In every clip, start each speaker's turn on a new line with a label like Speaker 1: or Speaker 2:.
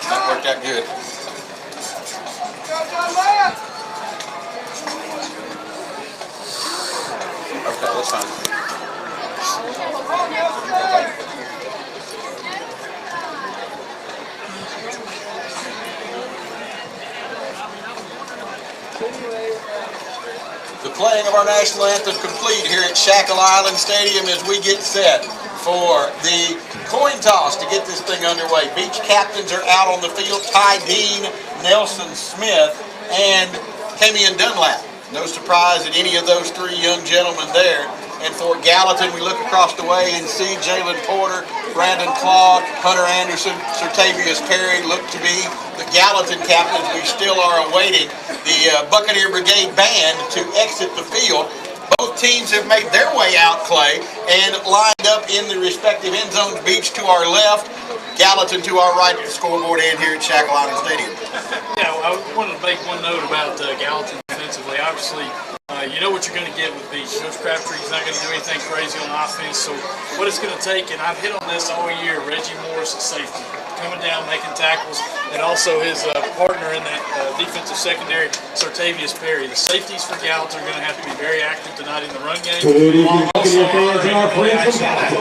Speaker 1: That worked out good. Okay, that's fine. The playing of our national anthem complete here at Shackle Island Stadium as we get set for the coin toss to get this thing underway. Beach captains are out on the field. Ty Dean, Nelson Smith, and Camion Dunlap. No surprise at any of those three young gentlemen there. And for Gallatin, we look across the way and see Jalen Porter, Brandon Claude, Hunter Anderson, Sertavius Perry look to be the Gallatin captains. We still are awaiting the Buccaneer Brigade band to exit the field. Both teams have made their way out, Clay, and lined up in the respective end zones. Beach to our left, Gallatin to our right at the scoreboard and here at Shackle Island Stadium.
Speaker 2: Yeah, I wanted to make one note about Gallatin defensively. Obviously, you know what you're going to get with Beach. Coach Crabtree's not going to do anything crazy on offense. So what it's going to take, and I've hit on this all year, Reggie Morris at safety, coming down, making tackles, and also his partner in that defensive secondary, Sertavius Perry. The safeties for Gallatin are going to have to be very active tonight in the run game.
Speaker 3: Good evening, fans and our friends from Gallatin.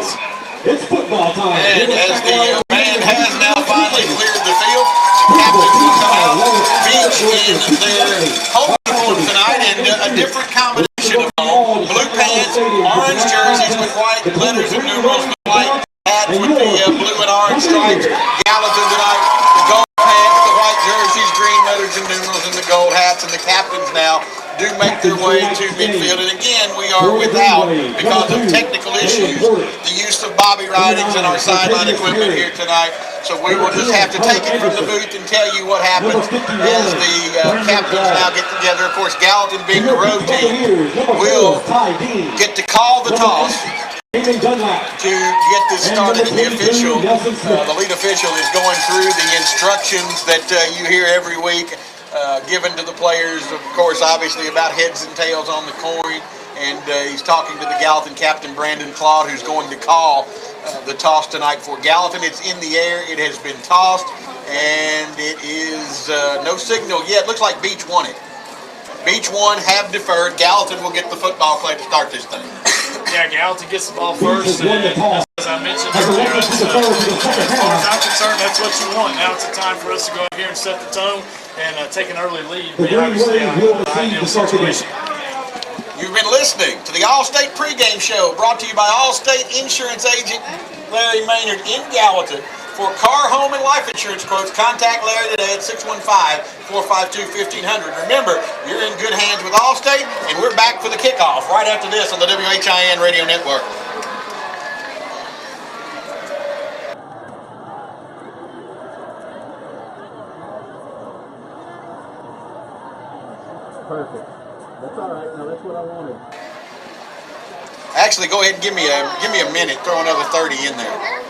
Speaker 3: It's football time.
Speaker 1: And as the band has now finally cleared the field, the captains will come out. Beach in their home uniform tonight in a different combination of home. Blue pants, orange jerseys with white letters and numerals, with white hats with the blue and orange stripes. Gallatin tonight, the gold pants, the white jerseys, green letters and numerals, and the gold hats. And the captains now do make their way to midfield. And again, we are without, because of technical issues, the use of bobby ridings and our sideline equipment here tonight. So we will just have to take it from the booth and tell you what happens as the captains now get together. Of course, Gallatin being the road team will get to call the toss to get this started. And the official, the lead official, is going through the instructions that you hear every week. Given to the players, of course, obviously about heads and tails on the coin, and he's talking to the Gallatin captain, Brandon Claude, who's going to call the toss tonight for Gallatin. It's in the air. It has been tossed, and it is no signal yet. Looks like Beach won it. Beach won, have deferred. Gallatin will get the football play to start this thing.
Speaker 2: Yeah, Gallatin gets the ball first, and as I mentioned earlier, as far as I'm concerned, that's what you want. Now it's a time for us to go out here and set the tone and take an early lead. But obviously, an ideal situation.
Speaker 1: You've been listening to the All-State pregame show, brought to you by All-State Insurance Agent Larry Maynard in Gallatin. For car, home, and life insurance quotes, contact Larry today at 615-452-1500. Remember, you're in good hands with Allstate, and we're back for the kickoff right after this on the WHIN Radio Network.
Speaker 3: Perfect. That's all right. Now that's what I wanted.
Speaker 1: Actually, go ahead and give me a minute. Throw another 30 in there.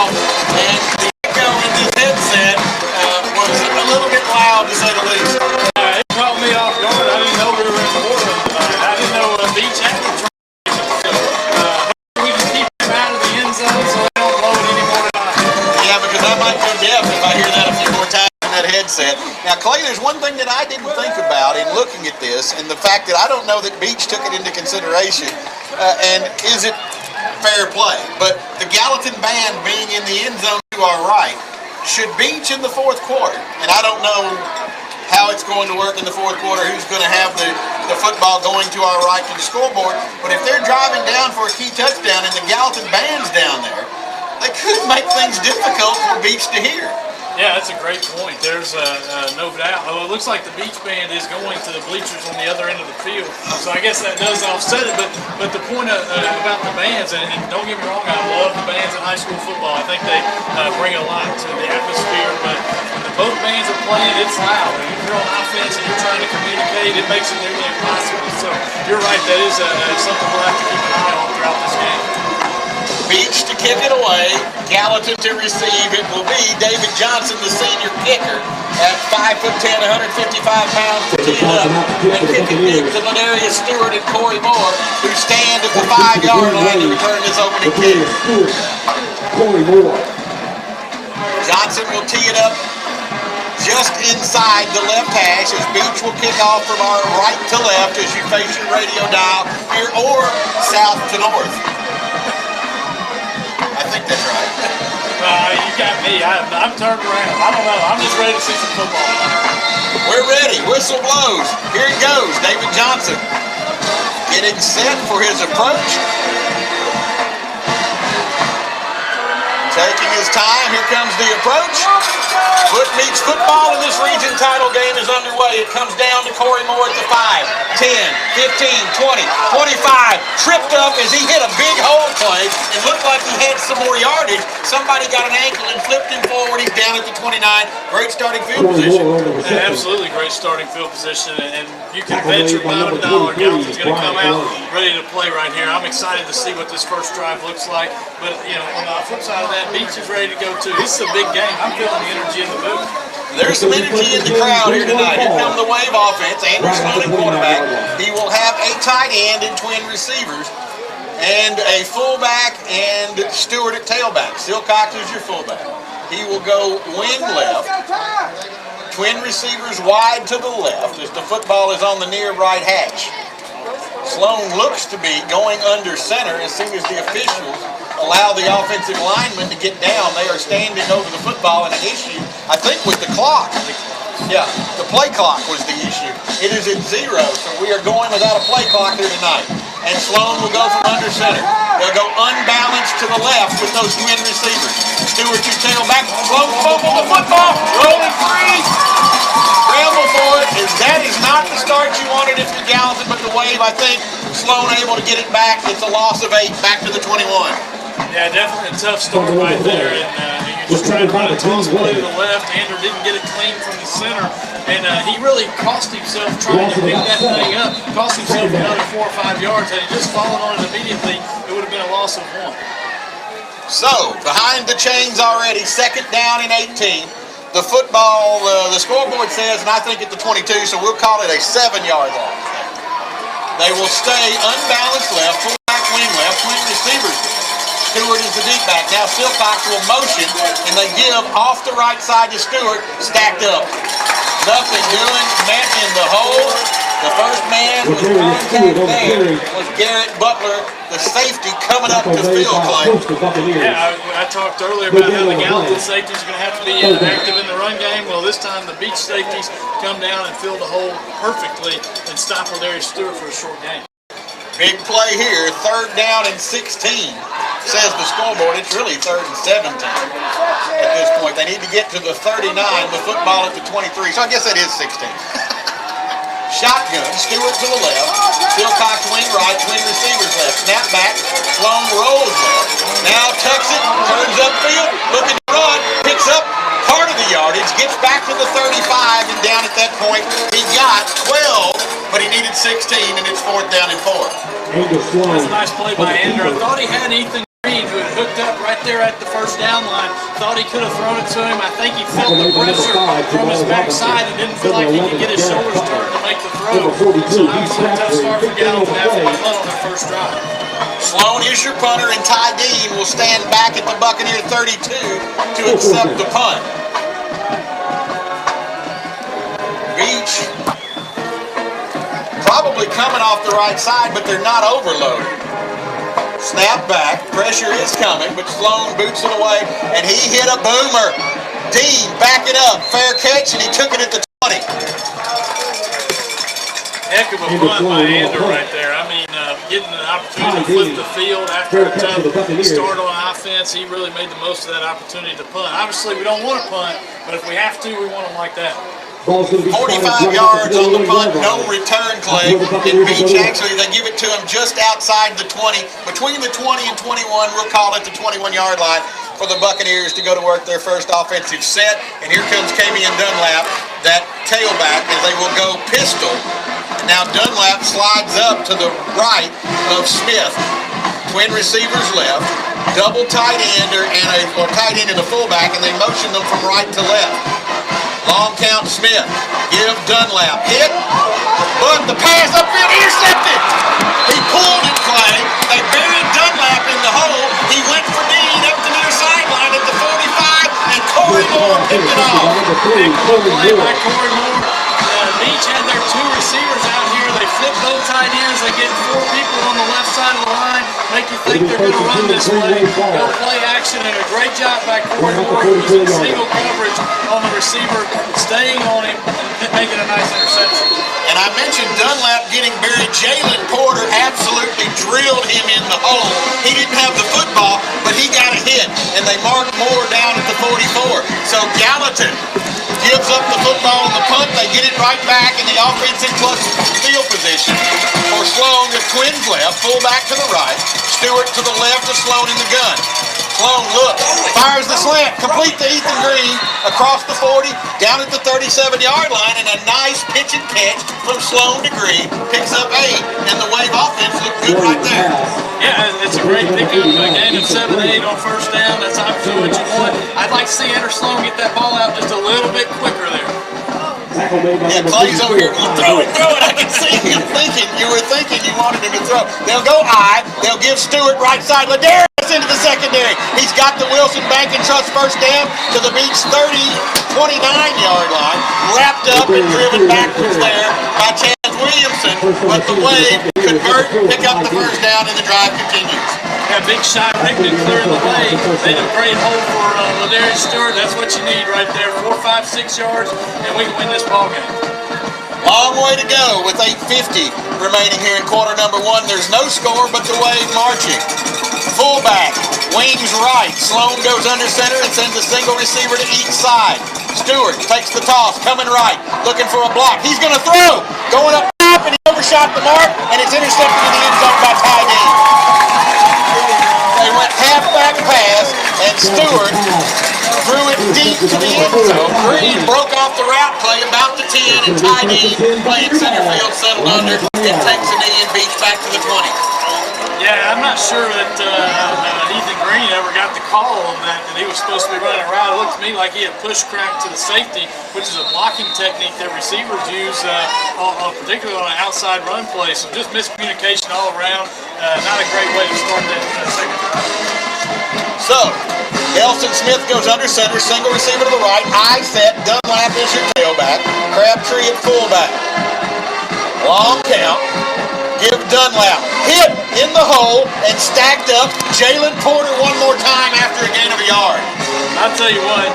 Speaker 1: And the echo in this headset was a little bit loud, to say the least.
Speaker 2: It caught me off guard. I didn't know we were in Portland tonight. I didn't know Beach had the train. So we can keep them out of the end zone so they don't blow it anymore tonight.
Speaker 1: Yeah, because I might go deaf if I hear that a few more times in that headset. Now, Clay, there's one thing that I didn't think about in looking at this, and the fact that I don't know that Beach took it into consideration, and is it fair play? But the Gallatin band being in the end zone to our right, should Beach in the fourth quarter, and I don't know how it's going to work in the fourth quarter, who's going to have the football going to our right to the scoreboard, but if they're driving down for a key touchdown and the Gallatin band's down there, they could make things difficult for Beach to hear.
Speaker 2: Yeah, that's a great point. There's no doubt. Oh, it looks like the Beach band is going to the bleachers on the other end of the field, so I guess that does offset it. But the point about the bands, and don't get me wrong, I love the bands in high school football. I think they bring a lot to the atmosphere. But when both bands are playing, it's loud. And if you're on offense and you're trying to communicate, it makes it nearly impossible. So you're right. That is something we'll have to keep an eye on throughout this game.
Speaker 1: Beach to kick it away, Gallatin to receive. It will be David Johnson, the senior kicker, at 5'10", 155 pounds, to tee it up and kick it big to Ladarius Stewart and Corey Moore, who stand at the 5-yard line to return this opening kick.
Speaker 3: Corey Moore.
Speaker 1: Johnson will tee it up just inside the left hash as Beach will kick off from our right to left as you face your radio dial here, or south to north. I think that's right.
Speaker 2: You got me. I'm turned around. I don't know. I'm just ready to see some football.
Speaker 1: We're ready. Whistle blows. Here it goes. David Johnson getting set for his approach. Taking his time. Here comes the approach. Foot meets football, and this region title game is underway. It comes down to Corey Moore at the 5, 10, 15, 20, 25. Tripped up as he hit a big hole play and looked like he had some more yardage. Somebody got an ankle and flipped him forward. He's down at the 29. Great starting field position.
Speaker 2: Yeah, absolutely great starting field position, and you can bet your bottom dollar Gallatin's going to come out ready to play right here. I'm excited to see what this first drive looks like. But on the flip side of that, Beach is ready to go too. This is a big game. I'm feeling the energy in the booth.
Speaker 1: There's some energy in the crowd here tonight. Here come the Wave offense. Andrew Sloan at quarterback. He will have a tight end and twin receivers, and a fullback and Stewart at tailback. Silcox is your fullback. He will go wing left. Twin receivers wide to the left as the football is on the near right hash. Sloan looks to be going under center as soon as the officials allow the offensive linemen to get down. They are standing over the football, and an issue, I think, with the clock. Yeah, the play clock was the issue. It is at 0, so we are going without a play clock here tonight. And Sloan will go from under center. They'll go unbalanced to the left with those twin receivers. Stewart, your tailback. Sloan fumble the football. Rolling free. Scramble for it. That is not the start you wanted if you're Gallatin, but the Wave, I think, Sloan able to get it back. It's a loss of 8 back to the 21.
Speaker 2: Yeah, definitely a tough start right there, and you're just trying to run a toss play to the left. Andrew didn't get it clean from the center, and he really cost himself trying to pick that thing up. Cost himself another 4 or 5 yards. Had he just fallen on it immediately, it would have been a loss of 1.
Speaker 1: So, behind the chains already, 2nd down and 18. The football, the scoreboard says, and I think at the 22, so we'll call it a 7-yard line. They will stay unbalanced left, fullback wing left, twin receivers left. Stewart is the deep back. Now Silcox will motion, and they give off the right side to Stewart, stacked up. Nothing doing, met in the hole. The first man was contact there was Garrett Butler, the safety coming up to field play.
Speaker 2: Yeah, I talked earlier about how the Gallatin safeties are going to have to be active in the run game. Well, this time the Beach safeties come down and fill the hole perfectly and stop Ladarius Stewart for a short game.
Speaker 1: Big play here, 3rd down and 16, says the scoreboard. It's really 3rd and 17 at this point. They need to get to the 39, the football at the 23, so I guess that is 16. Shotgun, Stewart to the left, Silcox wing right, twin receivers left, snap back, Sloan rolls left, now tucks it, turns upfield, looking to run, picks up part of the yardage, gets back to the 35, and down at that point, he got 12, but he needed 16, and it's 4th down and 4.
Speaker 2: That's a nice play by Andrew. I thought he had Ethan Green, who had hooked up right there at the first down line. Thought he could have thrown it to him. I think he felt the pressure from his backside and didn't feel like he could get his shoulders turned to make the throw. So obviously a tough start for Gallatin after the punt on their first drive.
Speaker 1: Sloan is your punter, and Ty Dean will stand back at the Buccaneer 32 to accept the punt. Beach probably coming off the right side, but they're not overloaded. Snap back, pressure is coming, but Sloan boots it away, and he hit a boomer. Dean back it up, fair catch, and he took it at the 20.
Speaker 2: Heck of a punt by Ander right there. I mean, getting an opportunity to flip the field after a tough start on offense, he really made the most of that opportunity to punt. Obviously, we don't want to punt, but if we have to, we want them like that.
Speaker 1: 45 yards on the punt, no return, Clay. And Beach, actually, they give it to him just outside the 20. Between the 20 and 21, we'll call it the 21-yard line for the Buccaneers to go to work their first offensive set. And here comes Camion Dunlap, that tailback, and they will go pistol. And now Dunlap slides up to the right of Smith. Twin receivers left, double tight end or tight end and a fullback, and they motion them from right to left. Long count Smith, give Dunlap, hit, but the pass upfield, intercepted. He pulled it, Clay. They buried Dunlap in the hole. He went for Dean up the near sideline at the 45, and Corey Moore picked it off.
Speaker 2: Big play by Corey Moore. Beach had their two receivers out here. They flip both tight ends. They get four people on the left side of the line. Make you think they're going to run this way. Go play action, and a great job by Corey Moore using single coverage on the receiver, staying on him, and making a nice interception.
Speaker 1: And I mentioned Dunlap getting buried. Jalen Porter absolutely drilled him in the hole. He didn't have the football, but he got a hit, and they marked Moore down at the 44. So Gallatin gives up the football on the punt. They get it right back in the offensive plus field position for Sloan. The Twins left, fullback to the right, Stewart to the left of Sloan in the gun. Sloan looks, fires the slant, complete to Ethan Green across the 40, down at the 37-yard line, and a nice pitch and catch from Sloan to Green, picks up 8, and the Wave offense looked good right there.
Speaker 2: Yeah, it's a great pickup. A gain of 7-8 on first down. That's obviously what you want. I'd like to see Ender Sloan get that ball out just a little bit quicker there.
Speaker 1: Yeah, Clay's over here going, throw it. I can see you thinking, you wanted him to throw. They'll go they'll give Stewart right side. Ladarius into the secondary. He's got the Wilson Bank and Trust first down to the Beach 29-yard line. Wrapped up and driven backwards there by Chance Williamson. But the Wave convert, pick up the first down, and the drive continues.
Speaker 2: Yeah, big shot, Rigdon clearing the way. Made a great hole for Ladarius Stewart. That's what you need right there. 4, 5, 6 yards, and we can win this ball game.
Speaker 1: Long way to go with 8:50 remaining here in quarter number 1. There's no score, but the Wave marching. Fullback, wings right. Sloan goes under center and sends a single receiver to each side. Stewart takes the toss, coming right, looking for a block. He's going to throw, going up top, and he overshot the mark, and it's intercepted in the end zone by Ty Dean. They went halfback pass, and Stewart threw it deep to the end zone. Green broke off the route play about the 10, and Ty Dean playing center field, settled under, and takes a knee and Beach back to the 20.
Speaker 2: Yeah, I'm not sure that Ethan Green ever got the call on that he was supposed to be running a route. It looked to me like he had push crack to the safety, which is a blocking technique that receivers use, particularly on an outside run play. So just miscommunication all around. Not a great way to start that second drive.
Speaker 1: So, Nelson Smith goes under center, single receiver to the right, I set, Dunlap is your tailback, Crabtree at fullback. Long count. Give Dunlap, hit in the hole and stacked up. Jalen Porter one more time after a gain of a yard.
Speaker 2: I'll tell you what,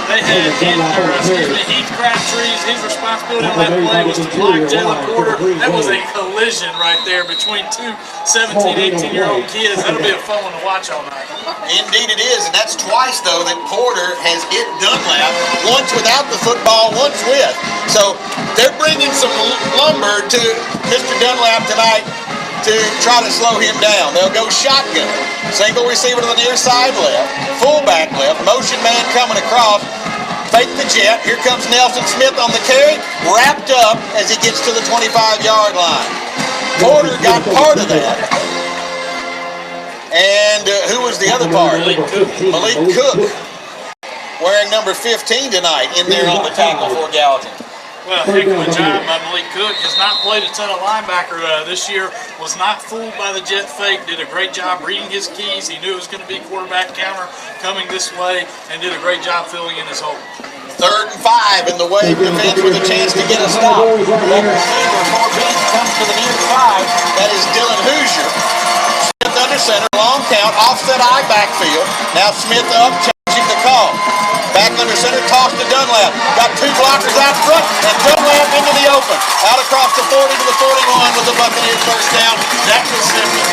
Speaker 2: they had Heath Crabtree's, his responsibility on that play was to block Jalen Porter. That was a collision right there between two 17, 18-year-old kids. That'll be a fun one to watch all night.
Speaker 1: Indeed it is, and that's twice, though, that Porter has hit Dunlap, once without the football, once with. So they're bringing some lumber to Mr. Dunlap tonight to try to slow him down. They'll go shotgun. Single receiver to the near side left, fullback left, motion man coming across, fake the jet. Here comes Nelson Smith on the carry, wrapped up as he gets to the 25-yard line. Porter got part of that. And who was the other part? Malik Cook, wearing number 15 tonight, in there on the tackle for Gallatin.
Speaker 2: Well, heck of a job by Malik Cook. Has not played a ton of linebacker this year. Was not fooled by the jet fake. Did a great job reading his keys. He knew it was going to be quarterback counter coming this way, and did a great job filling in his hole.
Speaker 1: 3rd and 5 in the Wave defense with a chance to get a stop. That receiver for Beach comes to the near side. That is Dylan Hoosier. Smith under center, long count, offset eye backfield. Now Smith up, changing the call. Back back under center, toss to Dunlap. Got two blockers out front, and Dunlap into the open. Out across the 40 to the 41 with the Buccaneers first down. That was simple.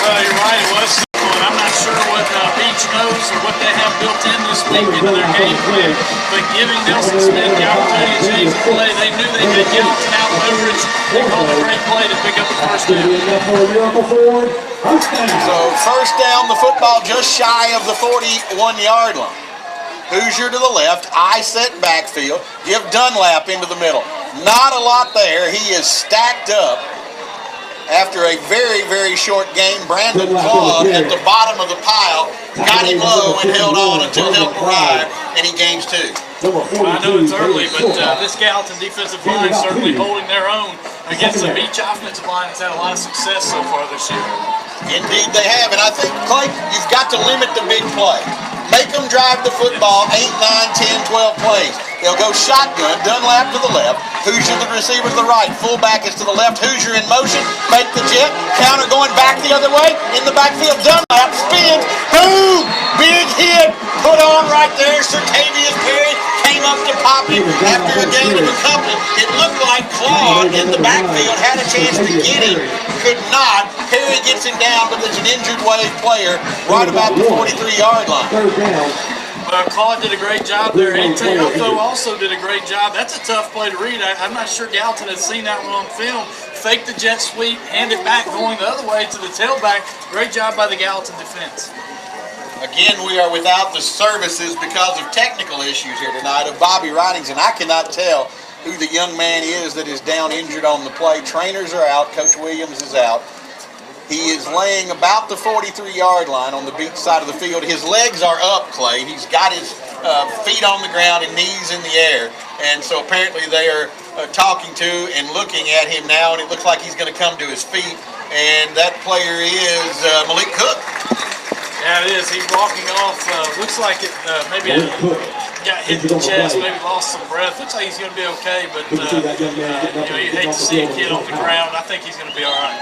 Speaker 2: Well, you're right, it was simple. And I'm not sure what Beach knows or what they have built in this week into their game plan, but giving Nelson Smith the opportunity to change the play, they knew they had Gallatin out leverage. They called a great play to pick up the first down.
Speaker 1: So first down, the football just shy of the 41-yard line. Hoosier to the left, I set backfield, give Dunlap into the middle. Not a lot there. He is stacked up. After a very, very short game, Brandon Claude at the bottom of the pile got him low and held on until help arrived, and he gains two.
Speaker 2: I know it's early, but this Gallatin defensive line is certainly holding their own against the Beach offensive line that's had a lot of success so far this year.
Speaker 1: Indeed they have, and I think, Clay, you've got to limit the big play. Make them drive the football 8, 9, 10, 12 plays. They'll go shotgun, Dunlap to the left, Hoosier the receiver to the right, fullback is to the left, Hoosier in motion, make the jet, counter going back the other way, in the backfield, Dunlap spins, boom, big hit, put on right there, Sertavius Perry came up to pop him after a gain of a couple. It looked like Claude in the backfield had a chance to get him, could not. Perry gets him down, but there's an injured wave player right about the 43-yard line.
Speaker 2: Claude did a great job there. Teofo also did a great job. That's a tough play to read. I'm not sure Gallatin has seen that one on film. Fake the jet sweep, hand it back, going the other way to the tailback. Great job by the Gallatin defense.
Speaker 1: Again, we are without the services because of technical issues here tonight of Bobby Ridings, and I cannot tell who the young man is that is down injured on the play. Trainers are out. Coach Williams is out. He is laying about the 43-yard line on the Beach side of the field. His legs are up, Clay. He's got his feet on the ground and knees in the air. And so apparently they are talking to and looking at him now, and it looks like he's going to come to his feet. And that player is Malik Cook.
Speaker 2: Yeah, it is. He's walking off. Looks like it maybe got hit in the chest, maybe lost some breath. Looks like he's going to be okay, but you hate to see a kid on the ground. I think he's going to be all right.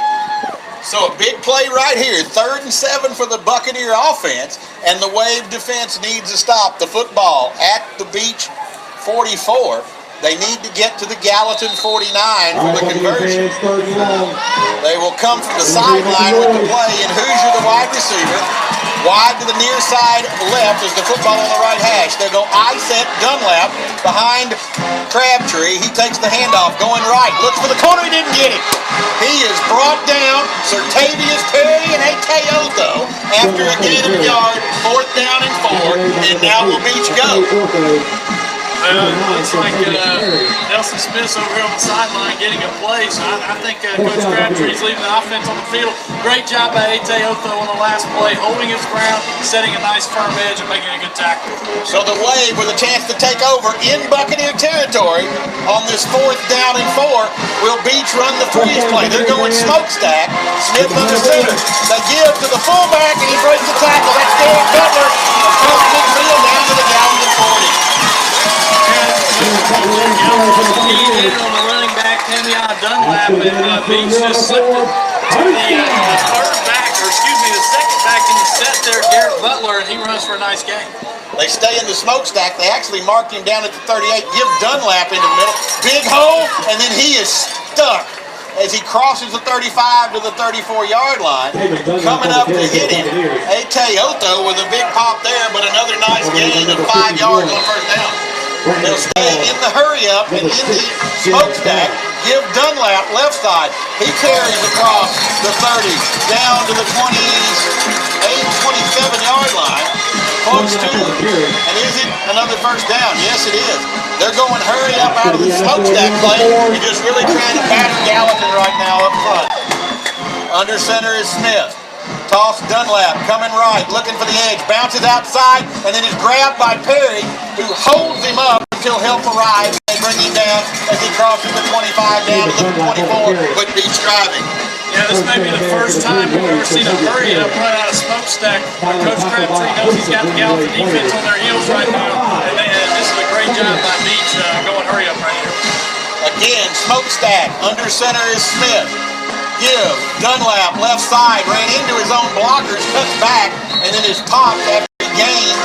Speaker 1: So a big play right here, 3rd and 7 for the Buccaneer offense, and the Wave defense needs to stop the football at the Beach 44. They need to get to the Gallatin 49 for the conversion. They will come from the sideline with the play, and Hoosier the wide receiver. Wide to the near side left is the football on the right hash. They'll go I-set Dunlap behind Crabtree. He takes the handoff, going right. Looks for the corner, he didn't get it. He is brought down. Sertavius Perry and Teofo after a gain of a yard. 4th down and 4, and now will Beach go.
Speaker 2: Looks like Nelson Smith's over here on the sideline getting a play, so I think Coach Crabtree's leaving the offense on the field. Great job by Teofo on the last play, holding his ground, setting a nice firm edge, and making a good tackle.
Speaker 1: So the Wave with a chance to take over in Buccaneer territory on this 4th down and 4. Will Beach run the freeze play? They're going smokestack. Smith under center. They give to the fullback, and he breaks the tackle. That's Derek Butler across midfield down to the Gallatin 40.
Speaker 2: On the running back, Tamion Dunlap, and Beach just slipped it to the third back, or excuse me, the second back in the set there, Garrett Butler, and he runs for a nice gain.
Speaker 1: They stay in the smokestack. They actually marked him down at the 38, give Dunlap into the middle. Big hole, and then he is stuck as he crosses the 35 to the 34-yard line. Coming up to hit him, Teofo with a big pop there, but another nice gain of 5 yards on first down. They'll stay in the hurry-up and in the smokestack. Give Dunlap left side. He carries across the 30 down to the 27-yard line. Close to, and is it another first down? Yes, it is. They're going hurry-up out of the smokestack play. You're just really trying to pattern Gallatin right now up front. Under center is Smith. Toss Dunlap, coming right, looking for the edge, bounces outside, and then is grabbed by Perry, who holds him up until help arrives. They bring him down as he crosses the 25 down to the 24, but Beach driving.
Speaker 2: Yeah, this may be the first time we've ever seen a hurry-up run out of smokestack. Coach Crabtree knows he's got the Gallatin defense on their heels right now, and this is a great job by Beach going hurry-up right here.
Speaker 1: Again, smokestack, under center is Smith. Give Dunlap left side, ran into his own blockers, cuts back, and then is popped after he gained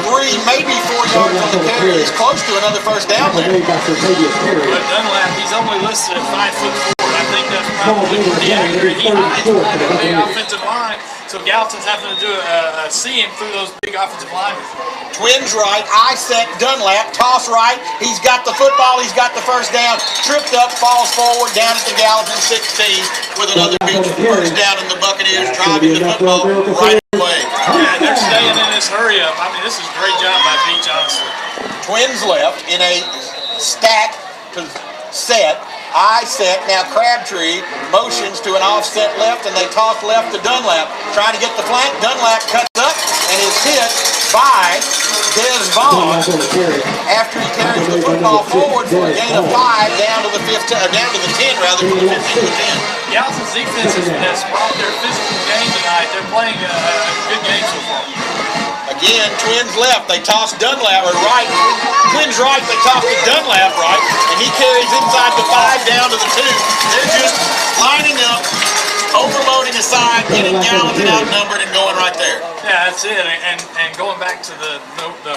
Speaker 1: 3, maybe 4 yards on the carry. He's close to another first down there.
Speaker 2: But Dunlap, he's only listed at 5'4". I think that's probably pretty accurate. He hides behind the offensive line, so Gallatin's having to do see him through those big offensive linemen.
Speaker 1: Twins right, I set Dunlap, toss right. He's got the football, he's got the first down. Tripped up, falls forward, down at the Gallatin 16 with another big first down, and the Buccaneers driving the football right away.
Speaker 2: Yeah, they're staying in this hurry up. I mean, this is a great job by Beach, honestly.
Speaker 1: Twins left in a stack set. I set. Now Crabtree motions to an offset left, and they toss left to Dunlap. Trying to get the flank. Dunlap cuts up and is hit by Des Vaughn after he carries the football forward for a gain of 5 down to the 10 rather, from the 15 to 10.
Speaker 2: Gallatin's defense has brought their physical game tonight. They're playing a good game so far.
Speaker 1: Again, Twins left. They toss Dunlap right. Twins right. They toss to Dunlap right, and he carries inside the 5 down to the 2. They're just lining up, overloading aside, getting Gallatin outnumbered, and going right there.
Speaker 2: Yeah, that's it. And going back to the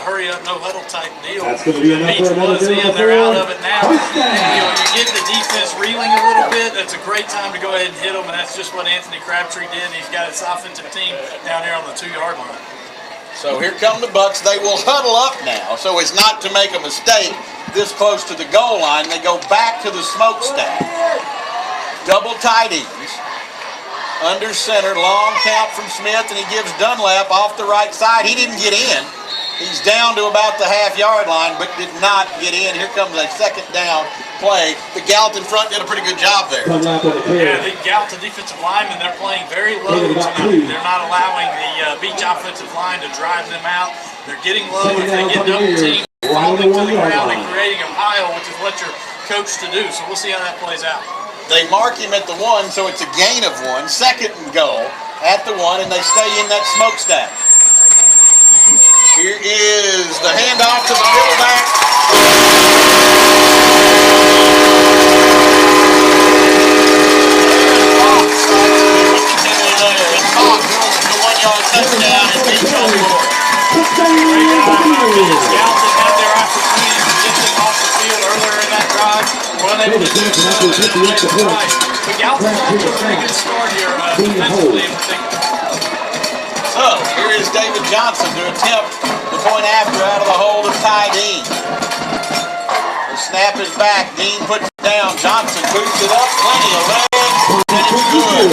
Speaker 2: hurry up, no huddle type deal. Beach was in. They're out of it now. And, you get the defense reeling a little bit. That's a great time to go ahead and hit them, and that's just what Anthony Crabtree did. He's got his offensive team down there on the 2-yard line.
Speaker 1: So here come the Bucks. They will huddle up now, so as not to make a mistake this close to the goal line. They go back to the smokestack. Double tight ends. Under center, long count from Smith, and he gives Dunlap off the right side. He didn't get in. He's down to about the half-yard line, but did not get in. Here comes a second down play. The Gallatin front did a pretty good job there.
Speaker 2: Yeah, the Gallatin defensive linemen, they're playing very low tonight. They're not allowing the Beach offensive line to drive them out. They're getting low. If they get double teamed, falling to the ground and creating a pile, which is what you're coached to do. So we'll see how that plays out.
Speaker 1: They mark him at the 1, so it's a gain of 1. Second and goal at the 1, and they stay in that smokestack. Here is the handoff to the middleback. And Fox, the 1-yard touchdown, and Beach on the board.
Speaker 2: Gallatin had their opportunity to get them off the field earlier in that drive. Unable to do so. But Gallatin's off to a pretty good start here defensively in particular.
Speaker 1: So, here is David Johnson to attempt the point after out of the hold of Ty Dean. The snap is back. Dean puts it down. Johnson boots it up. Plenty of legs. And it's good.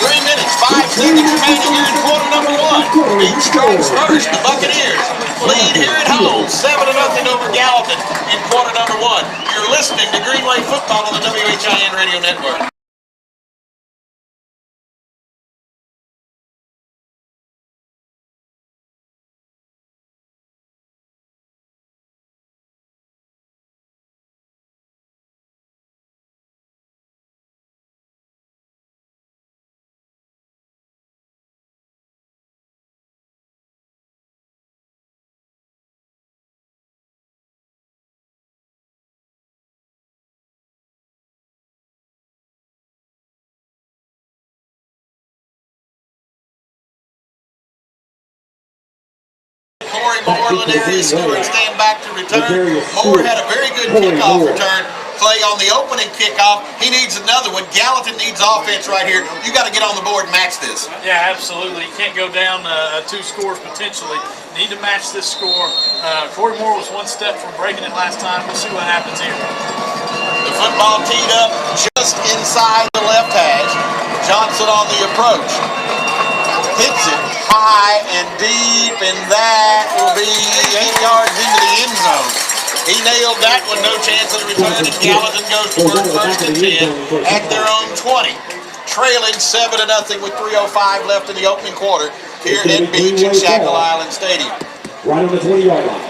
Speaker 1: 3 minutes, 5 seconds remaining here in quarter number 1. Beach strikes first. The Buccaneers lead here at home. 7-0 over Gallatin in quarter number 1. You're listening to Greenway Football on the WHIN Radio Network. Corey Moore, Ladarius Stewart stand back to return. Moore had a very good kickoff return. Clay on the opening kickoff. He needs another one. Gallatin needs offense right here. You got to get on the board and match this.
Speaker 2: Yeah, absolutely. You can't go down 2 scores potentially. Need to match this score. Corey Moore was 1 step from breaking it last time. We'll see what happens here.
Speaker 1: The football teed up just inside the left hash. Johnson on the approach. Hits it high and deep, and that will be 8 yards into the end zone. He nailed that one, no chance of the return, and Gallatin goes to work first and 10 at their own 20. Trailing 7-0 with 3:05 left in the opening quarter here at Beach at Shackle Island Stadium.
Speaker 3: Right on the 20-yard line.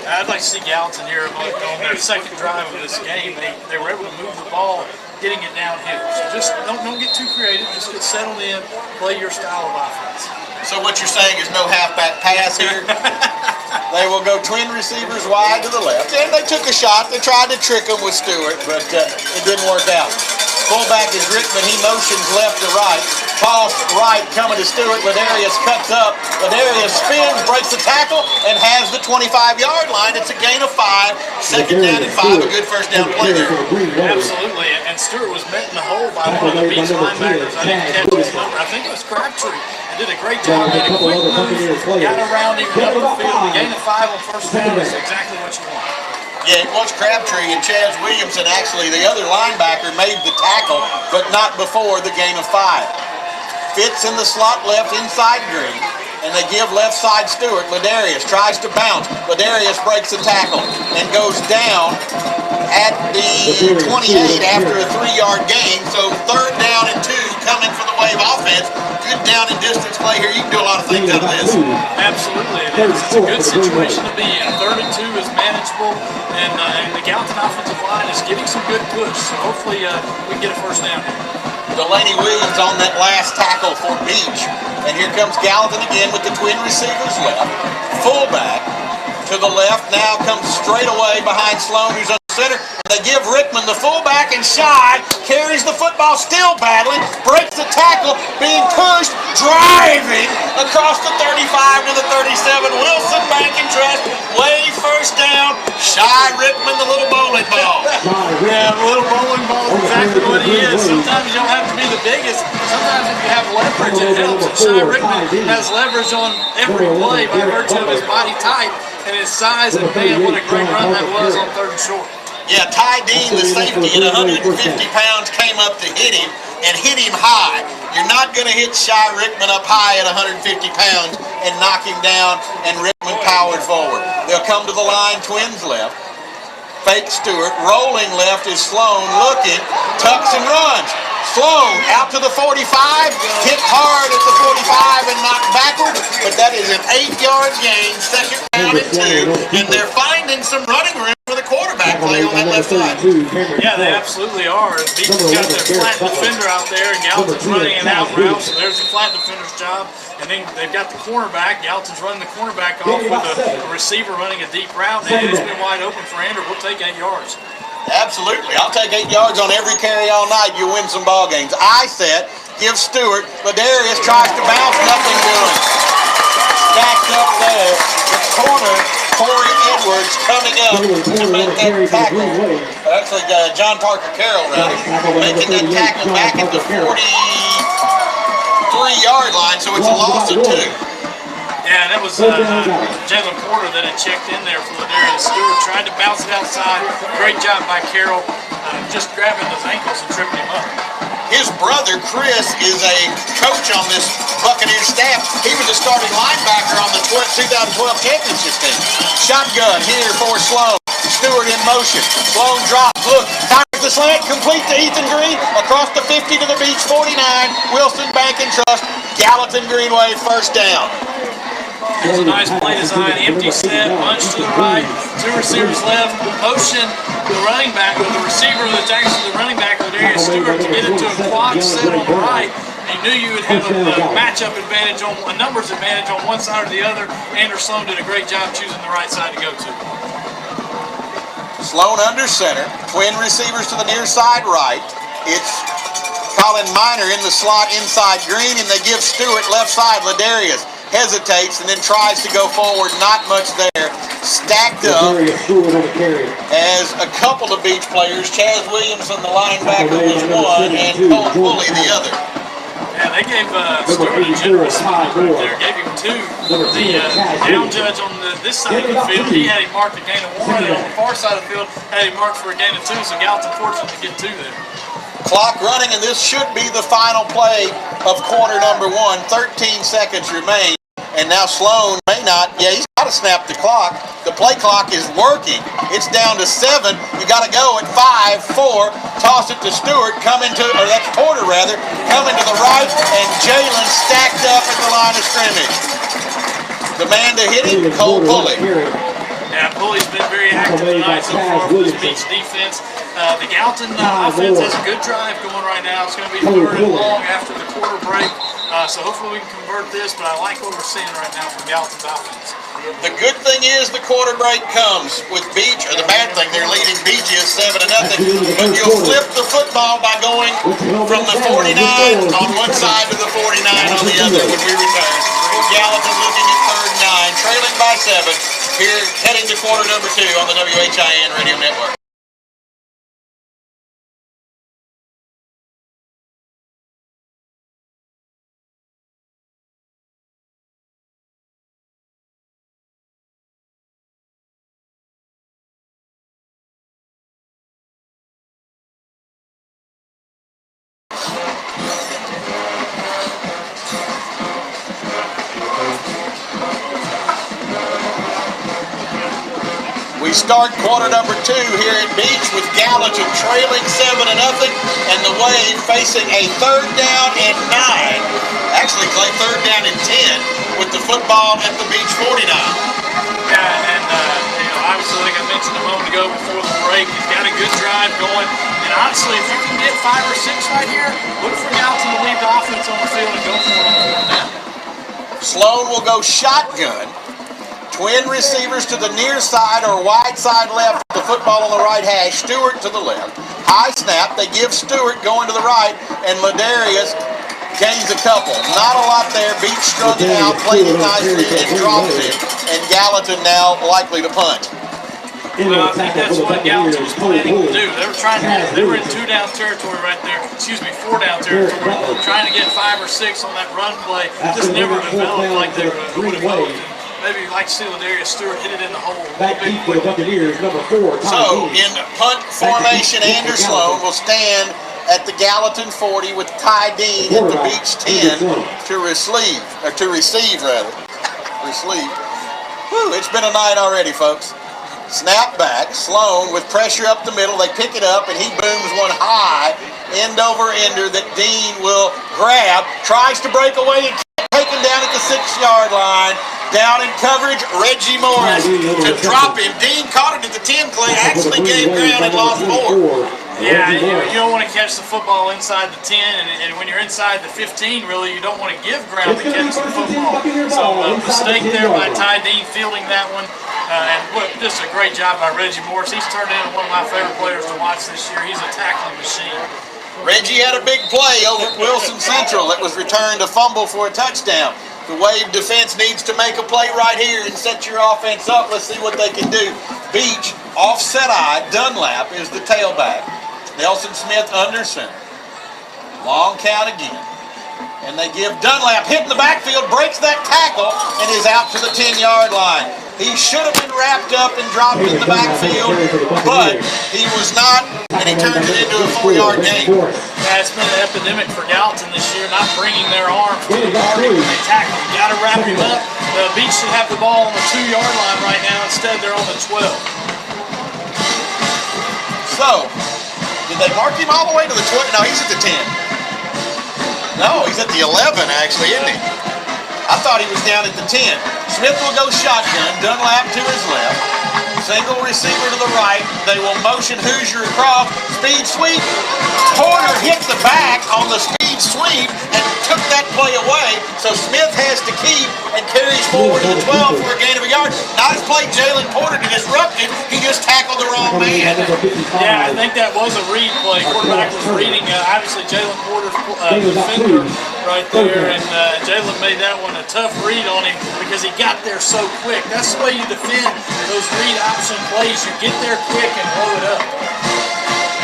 Speaker 2: I'd like to see Gallatin here on their second drive of this game. They were able to move the ball, getting it downhill. So just don't get too creative. Just get settled in, play your style of offense.
Speaker 1: So what you're saying is no halfback pass here? They will go twin receivers wide to the left. And they took a shot. They tried to trick him with Stewart, but it didn't work out. Fullback is Rickman. He motions left to right. Toss right coming to Stewart. Ladarius cuts up. Ladarius spins, breaks the tackle, and has the 25-yard line. It's a gain of 5. Second down and 5. A good first down play there.
Speaker 2: Absolutely. And Stewart was met in the hole by one of the beach linebackers. I didn't catch his number. I think it was Crabtree. And did a great job. Made a quick move. Got around him, got up the field. The gain of 5 on first down is exactly what you want.
Speaker 1: Yeah, it was Crabtree, and Chaz Williamson, actually, the other linebacker, made the tackle, but not before the gain of 5. Fits in the slot left inside Green, and they give left side Stewart. Ladarius tries to bounce. Ladarius breaks the tackle and goes down at the 28 after a 3-yard gain. So third down and 2 coming for the Wave offense. Good down and distance play here. You can do a lot of things out of this.
Speaker 2: Absolutely, it is. It's a good situation to be in. Third and 2 is manageable, and the Gallatin offensive line is getting some good push. So hopefully we can get a first down here.
Speaker 1: Delaney Williams on that last tackle for Beach. And here comes Gallatin again with the twin receivers left. Fullback to the left now comes straight away behind Sloan, who's on center. They give Rickman the fullback, and Shy carries the football, still battling, breaks the tackle, being pushed, driving across the 35 to the 37. Wilson Bank and Trust, Wave first down. Shy Rickman, the little bowling ball.
Speaker 2: Yeah, the little bowling ball is exactly what he is. Sometimes you don't have to be the biggest. Sometimes if you have leverage, it helps. And Shy Rickman has leverage on every play by virtue of his body type and his size. And man, what a great run that was on third and short.
Speaker 1: Yeah, Ty Dean, the safety at 150 pounds, came up to hit him and hit him high. You're not going to hit Shy Rickman up high at 150 pounds and knock him down, and Rickman powered forward. They'll come to the line, twins left. Fake Stewart, rolling left is Sloan, looking, tucks and runs. Sloan out to the 45, hit hard at the 45 and knocked backwards, but that is an 8-yard gain, second down and 2, and they're finding some running room for the quarterback play on that left side.
Speaker 2: Yeah, they absolutely are. Beaton's got their flat defender out there, and Gallatin's running an out route, so there's the flat defender's job. And then they've got the cornerback. Gallatin's running the cornerback off with a receiver running a deep route, and it's been wide open for Andrew. We'll take 8 yards.
Speaker 1: Absolutely. I'll take 8 yards on every carry all night. You win some ball games. I set, give Stewart. Ladarius tries to bounce, nothing doing. Stacked up there. The corner, Corey Edwards, coming up to make that tackle. Actually, John Parker Carroll, rather, making that tackle back at the 43-yard line, so it's a loss of 2.
Speaker 2: Yeah, that was Jalen Porter that had checked in there for Ladarius Stewart. Tried to bounce it outside. Great job by Carroll, just grabbing his ankles and tripping him up.
Speaker 1: His brother, Chris, is a coach on this Buccaneers staff. He was a starting linebacker on the 2012 championship team. Shotgun here for Sloan. Stewart in motion. Sloan drops. Look, fires the slant, complete to Ethan Green. Across the 50 to the Beach 49. Wilson Bank and Trust. Gallatin Greenway first down.
Speaker 2: There's a nice play design, empty set, bunch to the right, 2 receivers left, motion the running back, or the receiver that's actually the running back, Ladarius Stewart, to get into a quad set on the right. You knew you would have a matchup advantage, a numbers advantage on one side or the other. Andrew Sloan did a great job choosing the right side to go to.
Speaker 1: Sloan under center, twin receivers to the near side right. It's Colin Miner in the slot inside Green, and they give Stewart left side. Ladarius hesitates and then tries to go forward. Not much there. Stacked up as a couple of Beach players. Chaz Williamson, the linebacker, was one, and Cole Woolley the other.
Speaker 2: Yeah, they gave Stewart a generous spot right there. Gave him 2. The down judge on this side of the field, he had him marked a gain of 1, and on the far side of the field, had him marked for a gain of 2, so Gallatin fortunate to get 2 there.
Speaker 1: Clock running, and this should be the final play of quarter number 1. 13 seconds remain. And now Sloan may not. Yeah, he's got to snap the clock. The play clock is working. It's down to 7. You got to go at 5, 4. Toss it to Stewart. Coming to, or that's Porter rather. Coming to the right, and Jalen stacked up at the line of scrimmage. The man to hit him, Cole Pulley.
Speaker 2: Yeah, Pulley's been very active tonight so far for this Beach defense. The Gallatin offense has a good drive going right now. It's going to be 3rd and long after the quarter break. So hopefully we can convert this, but I like what we're seeing right now from Gallatin's offense.
Speaker 1: The good thing is the quarter break comes with Beach, or the bad thing, they're leading Beaches 7-0, but you'll flip the football by going from the 49 on one side to the 49 on the other when we return. Gallatin looking at 3rd and 9, trailing by 7, here heading to quarter number 2 on the WHIN radio network. We start quarter number 2 here at Beach with Gallatin trailing 7-0, and the Wave facing a 3rd down and 9. Actually, Clay, 3rd down and 10 with the football at the Beach 49.
Speaker 2: Yeah, and obviously, like I mentioned a moment ago before the break, he's got a good drive going. And honestly, if you can get 5 or 6 right here, look for Gallatin to leave the offense on the field and go for it on 4th down.
Speaker 1: Sloan will go shotgun. Twin receivers to the near side or wide side left, the football on the right hash, Stewart to the left. High snap, they give Stewart going to the right, and Ladarius gains a couple. Not a lot there, Beach strung it out, played it nicely, and drops it, and Gallatin now likely to punt.
Speaker 2: Well, I think that's what Gallatin was planning to do. They were in 2-down territory right there. 4-down territory. Trying to get 5 or 6 on that run play. Just never developed like they would have hoped. Maybe like Ladarius Stewart hit it in the hole.
Speaker 3: Back deep for the Buccaneers, number 4.
Speaker 1: So, in punt formation, Andrew Sloan will stand at the Gallatin 40 with Ty Dean at the Beach 10 to receive. Whew, it's been a night already, folks. Snap back, Sloan with pressure up the middle. They pick it up, and he booms one high, end over ender that Dean will grab, tries to break away and taken down at the 6-yard line. Down in coverage, Reggie Morris to drop him. Dean caught it at the 10, Clay, actually gave ground and lost 4.
Speaker 2: Yeah, you don't want to catch the football inside the 10, and when you're inside the 15, really, you don't want to give ground to catch the football. So, mistake there by Ty Dean fielding that one. And just a great job by Reggie Morris. He's turned into one of my favorite players to watch this year. He's a tackling machine.
Speaker 1: Reggie had a big play over at Wilson Central that was returned a fumble for a touchdown. The Wave defense needs to make a play right here and set your offense up. Let's see what they can do. Beach, offset eye, Dunlap is the tailback. Nelson Smith under center. Long count again. And they give Dunlap, hit in the backfield, breaks that tackle, and is out to the 10-yard line. He should have been wrapped up and dropped in the backfield, but he was not, and he turned it into a 4-yard gain.
Speaker 2: Yeah, it's been an epidemic for Gallatin this year, not bringing their arms to the party when they tackle. You got to wrap him up. The Beach should have the ball on the 2-yard line right now. Instead, they're on the 12.
Speaker 1: So, did they mark him all the way to the 12? No, he's at the 10. No, he's at the 11, actually, isn't he? I thought he was down at the 10. Smith will go shotgun, Dunlap to his left. Single receiver to the right. They will motion Hoosier across. Speed sweep. Porter hit the back on the speed sweep and took that play away. So Smith has to keep and carries forward to the 12 for a gain of a yard. Nice play, Jalen Porter to disrupt it. He just tackled the wrong man.
Speaker 2: Yeah, I think that was a read play. Quarterback was reading, obviously, Jalen Porter's defender right there. And Jalen made that one a tough read on him because he got there so quick. That's the way you defend those read option plays. You get there quick and blow it up.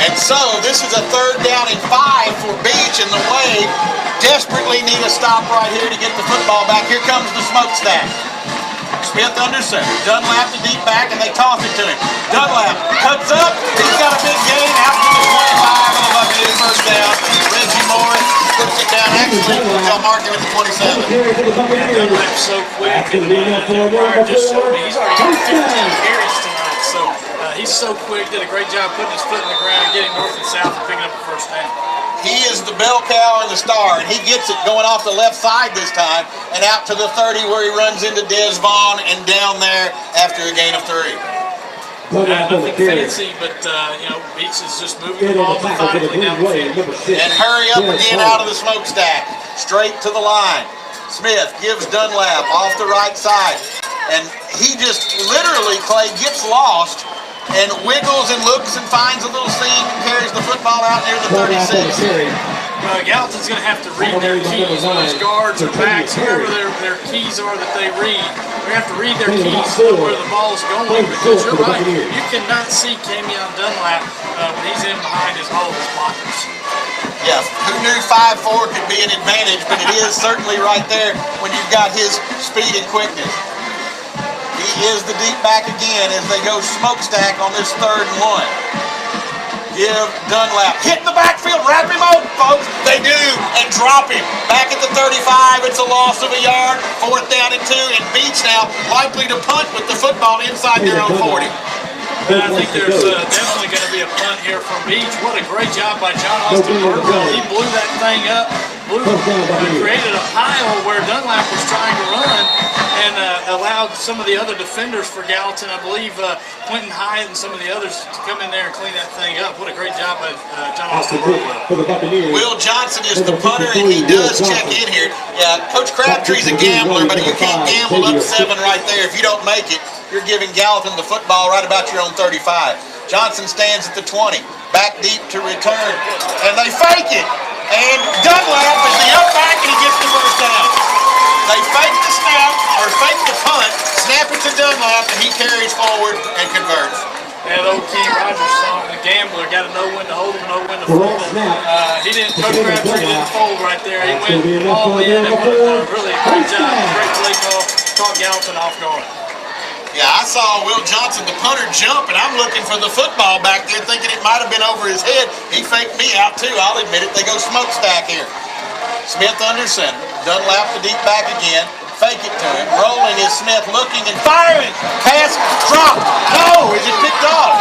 Speaker 1: And so this is a 3rd down and 5 for Beach, and the Wave desperately need a stop right here to get the football back. Here comes the smokestack. Smith under center. Dunlap the deep back, and they toss it to him. Dunlap cuts up. He's got a big gain out to the 25 on the Buccaneers 1st down. Reggie Morris puts it down. Actually, they'll mark him at the 27.
Speaker 2: Dunlap's so quick, and just showed me he's already got 15 carries tonight. So he's so quick. Did a great job putting his foot in the ground and getting north and south and picking up the 1st down.
Speaker 1: He is the bell cow and the star, and he gets it going off the left side this time and out to the 30 where he runs into Des Vaughn and down there after a gain of 3.
Speaker 2: Nothing fancy, but Beach is just moving the ball methodically down the field.
Speaker 1: And hurry up again out of the smokestack. straight to the line. Smith gives Dunlap off the right side. And he just literally, Clay, gets lost and wiggles and looks and finds a little seam and carries the football out near the 36.
Speaker 2: Gallatin's going to have to read their keys, those guards or backs, whoever their keys are that they read. We have to read their keys to know where the ball's going, because you're right, you cannot see Camion Dunlap when he's in behind all of his blockers.
Speaker 1: Yeah, who knew 5'4" could be an advantage, but it is certainly right there when you've got his speed and quickness. He is the deep back again as they go smokestack on this 3rd and 1. Give Dunlap, hit in the backfield, wrap him up, folks. They do, and drop him. Back at the 35, it's a loss of a yard. 4th down and 2, and Beach now likely to punt with the football inside their own 40.
Speaker 2: I think there's definitely going to be a punt here from Beach. What a great job by John Austin Birdwell. He blew that thing up, created a pile where Dunlap was trying to run, and allowed some of the other defenders for Gallatin, I believe Quentin Hyatt and some of the others, to come in there and clean that thing up. What a great job by John Austin Birdwell.
Speaker 1: Will Johnson is the punter, and he does check in here. Yeah, Coach Crabtree's a gambler, but you can't gamble up 7 right there. If you don't make it, you're giving Gallatin the football right about your own 35. Johnson stands at the 20, back deep to return, and they fake it. And Dunlap is the up back, and he gets the 1st down. They fake the snap, or fake the punt, snap it to Dunlap, and he carries forward and converts.
Speaker 2: That old King Rogers song, the gambler, got to know when to hold him, know when to fold him. He didn't, Coach Crabtree didn't fold right there. He went all in, and really a great job, great play call, caught Gallatin off guard.
Speaker 1: Yeah, I saw Will Johnson, the punter, jump, and I'm looking for the football back there, thinking it might have been over his head. He faked me out, too. I'll admit it. They go smokestack here. Smith under center. Dunlap the deep back again. Fake it to him. Rolling is Smith, looking and firing. Pass, drop. No, is it picked off?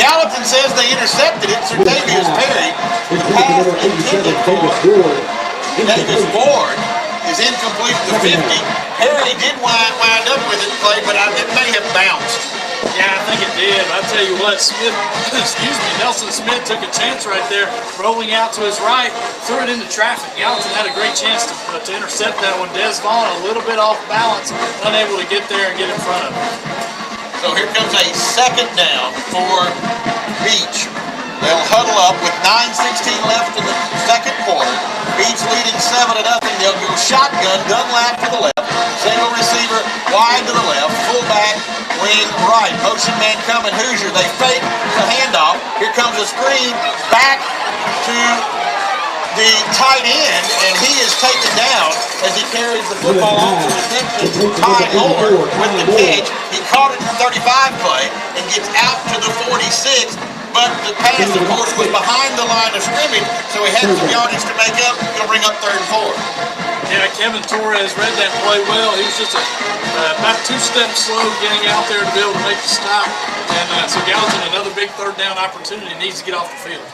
Speaker 1: Gallatin says they intercepted it. Sertavius Perry. The pass intended for Davis Ward is incomplete to 50. Perry did wind up with it, Clay, but it may have bounced.
Speaker 2: Yeah, I think it did. I tell you what, Smith, Nelson Smith took a chance right there, rolling out to his right, threw it into traffic. Gallatin had a great chance to intercept that one. Des Vaughn a little bit off balance, unable to get there and get in front of him.
Speaker 1: So here comes a 2nd down for Beach. They'll huddle up with 9:16 left in the 2nd quarter. Beach leading 7-0. They'll go shotgun, Dunlap to the left. Single receiver wide to the left. Fullback, wing right. Motion man coming, Hoosier. They fake the handoff. Here comes a screen back to the tight end, and he is taken down as he carries the football off to reception. Ty Moore with the pitch. He caught it in the 35 play and gets out to the 46. But the pass, of course, was behind the line of scrimmage, so he had some yardage to make up. He'll bring up 3rd and 4.
Speaker 2: Yeah, Kevin Torres read that play well. He was just about 2 steps slow getting out there to be able to make the stop. And so Gallatin, another big 3rd down opportunity, needs to get off the field.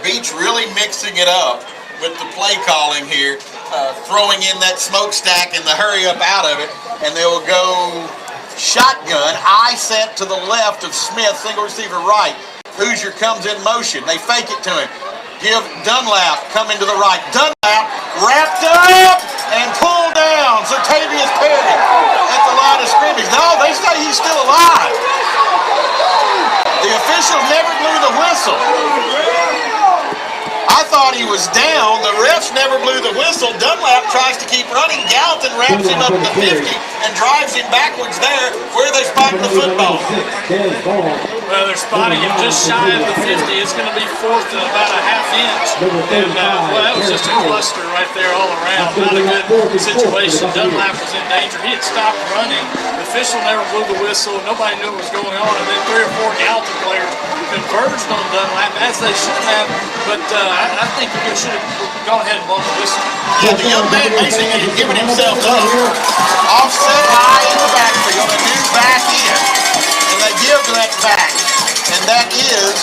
Speaker 1: Beach really mixing it up with the play calling here, throwing in that smokestack and the hurry up out of it, and they will go shotgun, eye set to the left of Smith, single receiver right. Hoosier comes in motion. They fake it to him. Give Dunlap coming to the right. Dunlap wrapped up and pulled down. Sertavius Perry at the line of scrimmage. No, they say he's still alive. The official never blew the whistle. I thought he was down. The refs never blew the whistle. Dunlap tries to keep running. Gallatin wraps him up at the 50 and drives him backwards there. Where are they spotting the football?
Speaker 2: Well, they're spotting him just shy of the 50. It's going to be 4th and about a half inch. And, well, that was just a cluster right there all around. Not a good situation. Dunlap was in danger. He had stopped running. The official never blew the whistle. Nobody knew what was going on. And then 3 or 4 Gallatin players converged on Dunlap, as they should have. But I think you should have gone ahead and blown the whistle.
Speaker 1: Yeah, the young man basically had given himself up. Offset high in the backfield, a new back in. And they give that back. And that is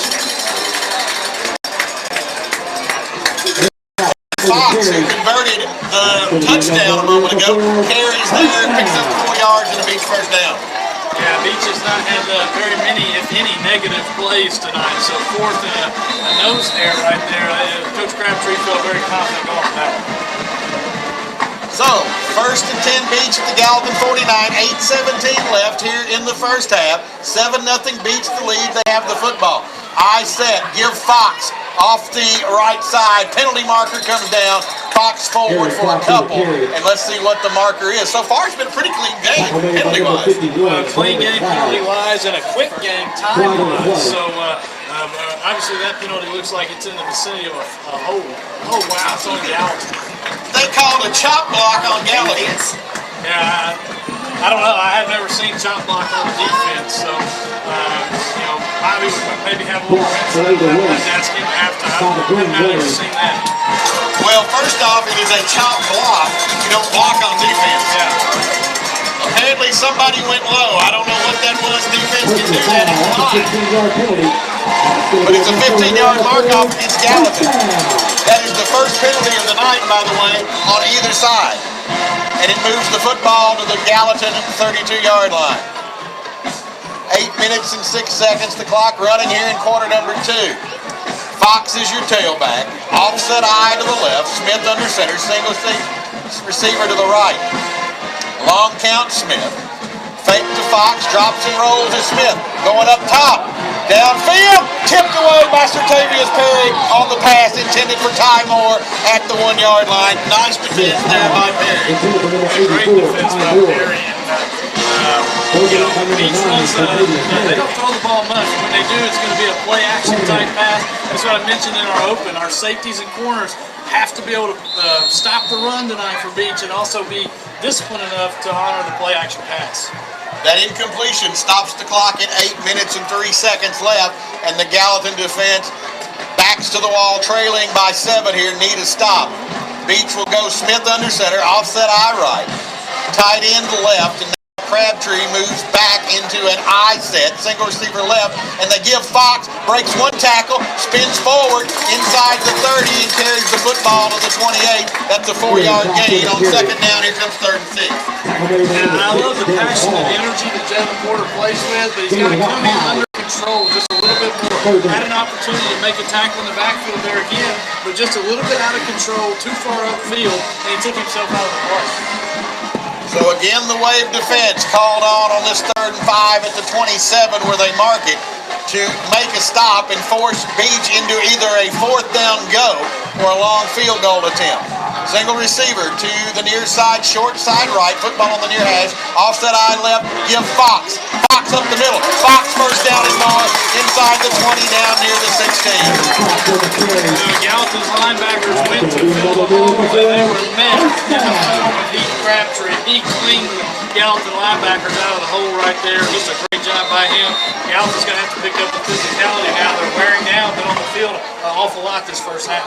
Speaker 1: Fox, who converted the touchdown a moment ago. Carries there, picks up 4 yards and a Beach 1st down.
Speaker 2: Yeah, Beach is not had very many, if any, negative plays tonight. So fourth and a nose air right there. Coach Crabtree felt very confident going for that one.
Speaker 1: So, first and 10 Beach at the Gallatin 49, 8:17 left here in the first half. 7-0 Beach the lead. They have the football. I set, give Fox off the right side. Penalty marker comes down. Fox forward for a couple. And let's see what the marker is. So far, it's been a pretty clean game, penalty-wise.
Speaker 2: Clean game penalty-wise and a quick game time-wise. So, obviously, that penalty looks like it's in the vicinity of a hole. Oh, wow, it's on Gallatin.
Speaker 1: They called a chop block on Gallatin.
Speaker 2: Yeah, I don't know. I have never seen chop block on defense, so Bobby would maybe have a little insight. I wanted to ask him after. I've never seen that.
Speaker 1: Well, first off, it is a chop block. You don't block on defense.
Speaker 2: Yeah.
Speaker 1: Apparently, somebody went low. I don't know what that was. Defense can do that if but it's a 15-yard mark off against Gallatin. That is the first penalty of the night, by the way, on either side. And it moves the football to the Gallatin 32-yard line. 8 minutes and 6 seconds, the clock running here in quarter number 2. Fox is your tailback. Offset eye to the left. Smith under center. Single receiver to the right. Long count Smith. Fake to Fox. Drops and rolls to Smith. Going up top. Downfield, tipped away by Sertavius Perry on the pass intended for Ty Moore at the 1-yard line. Nice defense there by Perry.
Speaker 2: Great defense by Perry. Beach runs, they don't throw the ball much. When they do, it's going to be a play-action type pass. That's what I mentioned in our open. Our safeties and corners have to be able to stop the run tonight for Beach and also be disciplined enough to honor the play-action pass.
Speaker 1: That incompletion stops the clock at 8 minutes and 3 seconds left, and the Gallatin defense backs to the wall, trailing by 7 here, need a stop. Beach will go Smith under center, offset eye right, tight end left, and Crabtree moves back into an I set, single receiver left, and they give Fox, breaks one tackle, spins forward inside the 30 and carries the football to the 28. That's a 4-yard gain. On second down, here comes 3rd and 6.
Speaker 2: I love the passion and energy that Jalen Porter plays with, but he's got to come in under control just a little bit more. Had an opportunity to make a tackle in the backfield there again, but just a little bit out of control, too far upfield, and he took himself out of the play.
Speaker 1: So again, the wave defense called on this 3rd and 5 at the 27 where they mark it to make a stop and force Beach into either a 4th down go or a long field goal attempt. Single receiver to the near side, short side right, football on the near hash, offset eye left, give Fox. Fox up the middle. Fox first down and more, inside the 20, down near the 16.
Speaker 2: Gallatin's linebackers went to fill the hole, and they were met in the hole with Heath Crabtree. He cleaned the Gallatin linebackers out of the hole right there. Just a great job by him. Gallatin's going to have to pick up the physicality now. They're wearing down, but on the field an awful lot this first half.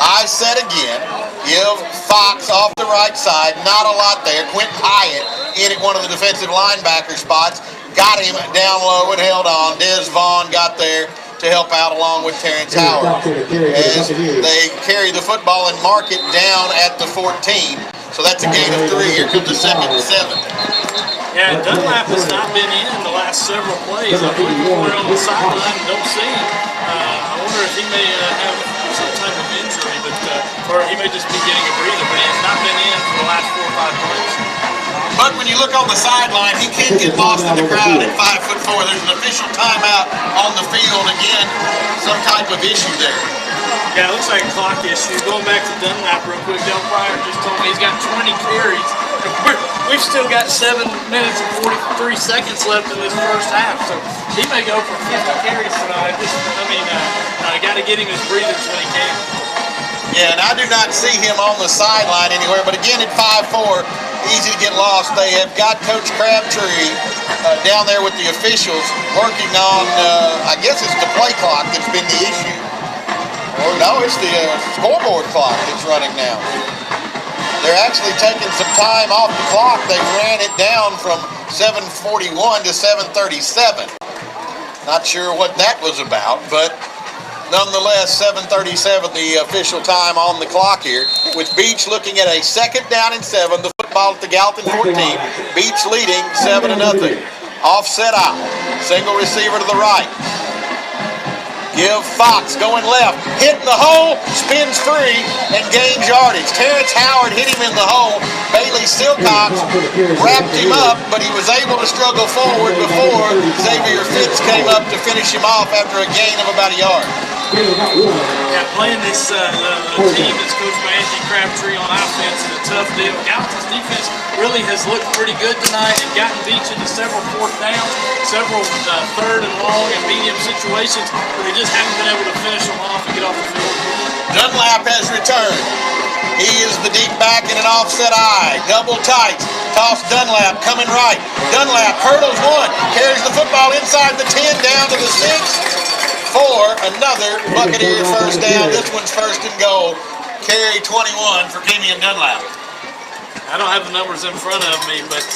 Speaker 1: I said again, give Fox off the right side, not a lot there. Quentin Hyatt in at one of the defensive linebacker spots, got him down low and held on. Des Vaughn got there to help out along with Terrence Howard. As they carry the football and mark it down at the 14. So that's a gain of 3. Here comes the 2nd and 7.
Speaker 2: Yeah, Dunlap has not been in the last several plays. I look for it on the sideline and don't see him. I wonder if he may have some type of injury, or he may just be getting a breather, but he has not been in for the last 4 or 5 plays.
Speaker 1: But when you look on the sideline, he can't get lost in the crowd at 5'4". There's an official timeout on the field. Again, some type of issue there.
Speaker 2: Yeah, it looks like a clock issue. Going back to Dunlap real quick, Del Pryor just told me he's got 20 carries. We've still got 7 minutes and 43 seconds left in this first half, so he may go for 50 carries tonight. Got to get him his breathers when he can.
Speaker 1: Yeah, and I do not see him on the sideline anywhere, but again at 5'4", easy to get lost. They have got Coach Crabtree down there with the officials working on, I guess it's the play clock that's been the issue. Or no, it's the scoreboard clock that's running now. They're actually taking some time off the clock. They ran it down from 7:41 to 7:37. Not sure what that was about, but nonetheless, 7:37, the official time on the clock here, with Beach looking at a 2nd down and 7, the football at the Gallatin 14, Beach leading 7-0. Offset out. Single receiver to the right. Give Fox going left. Hitting the hole. Spins free and gains yardage. Terrence Howard hit him in the hole. Bailey Silcox wrapped him up, but he was able to struggle forward before Xavier Fitz came up to finish him off after a gain of about a yard.
Speaker 2: Yeah, playing this team that's coached by Anthony Crabtree on offense is a tough deal. Gallatin's defense really has looked pretty good tonight and gotten Beach into several fourth downs, several third and long and medium situations, but they just haven't been able to finish them off and get off the field.
Speaker 1: Dunlap has returned. He is the deep back in an offset eye. Double tights. Toss Dunlap coming right. Dunlap hurdles one. Carries the football inside the 10 down to the 6. For another Buccaneer first down. This one's first and goal. Carry 21 for Kenyon Dunlap.
Speaker 2: I don't have the numbers in front of me, but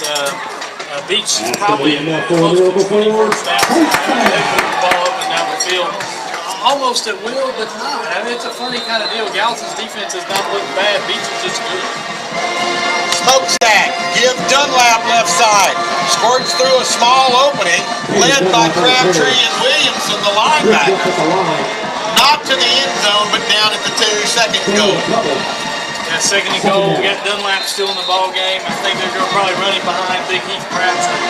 Speaker 2: Beach is probably close to 20 first downs. They put the ball up and down the field. Almost at will, but not. I mean, it's a funny kind of deal. Gallatin's defense has not looked bad. Beach is just good.
Speaker 1: Smokestack, give Dunlap left side. Squirts through a small opening, led by Crabtree and Williamson, the linebacker. Not to the end zone, but down at the 2, second and goal.
Speaker 2: Yeah, second and goal. We got Dunlap still in the ball game. I think they're going to probably run him behind Big Heath Crabtree.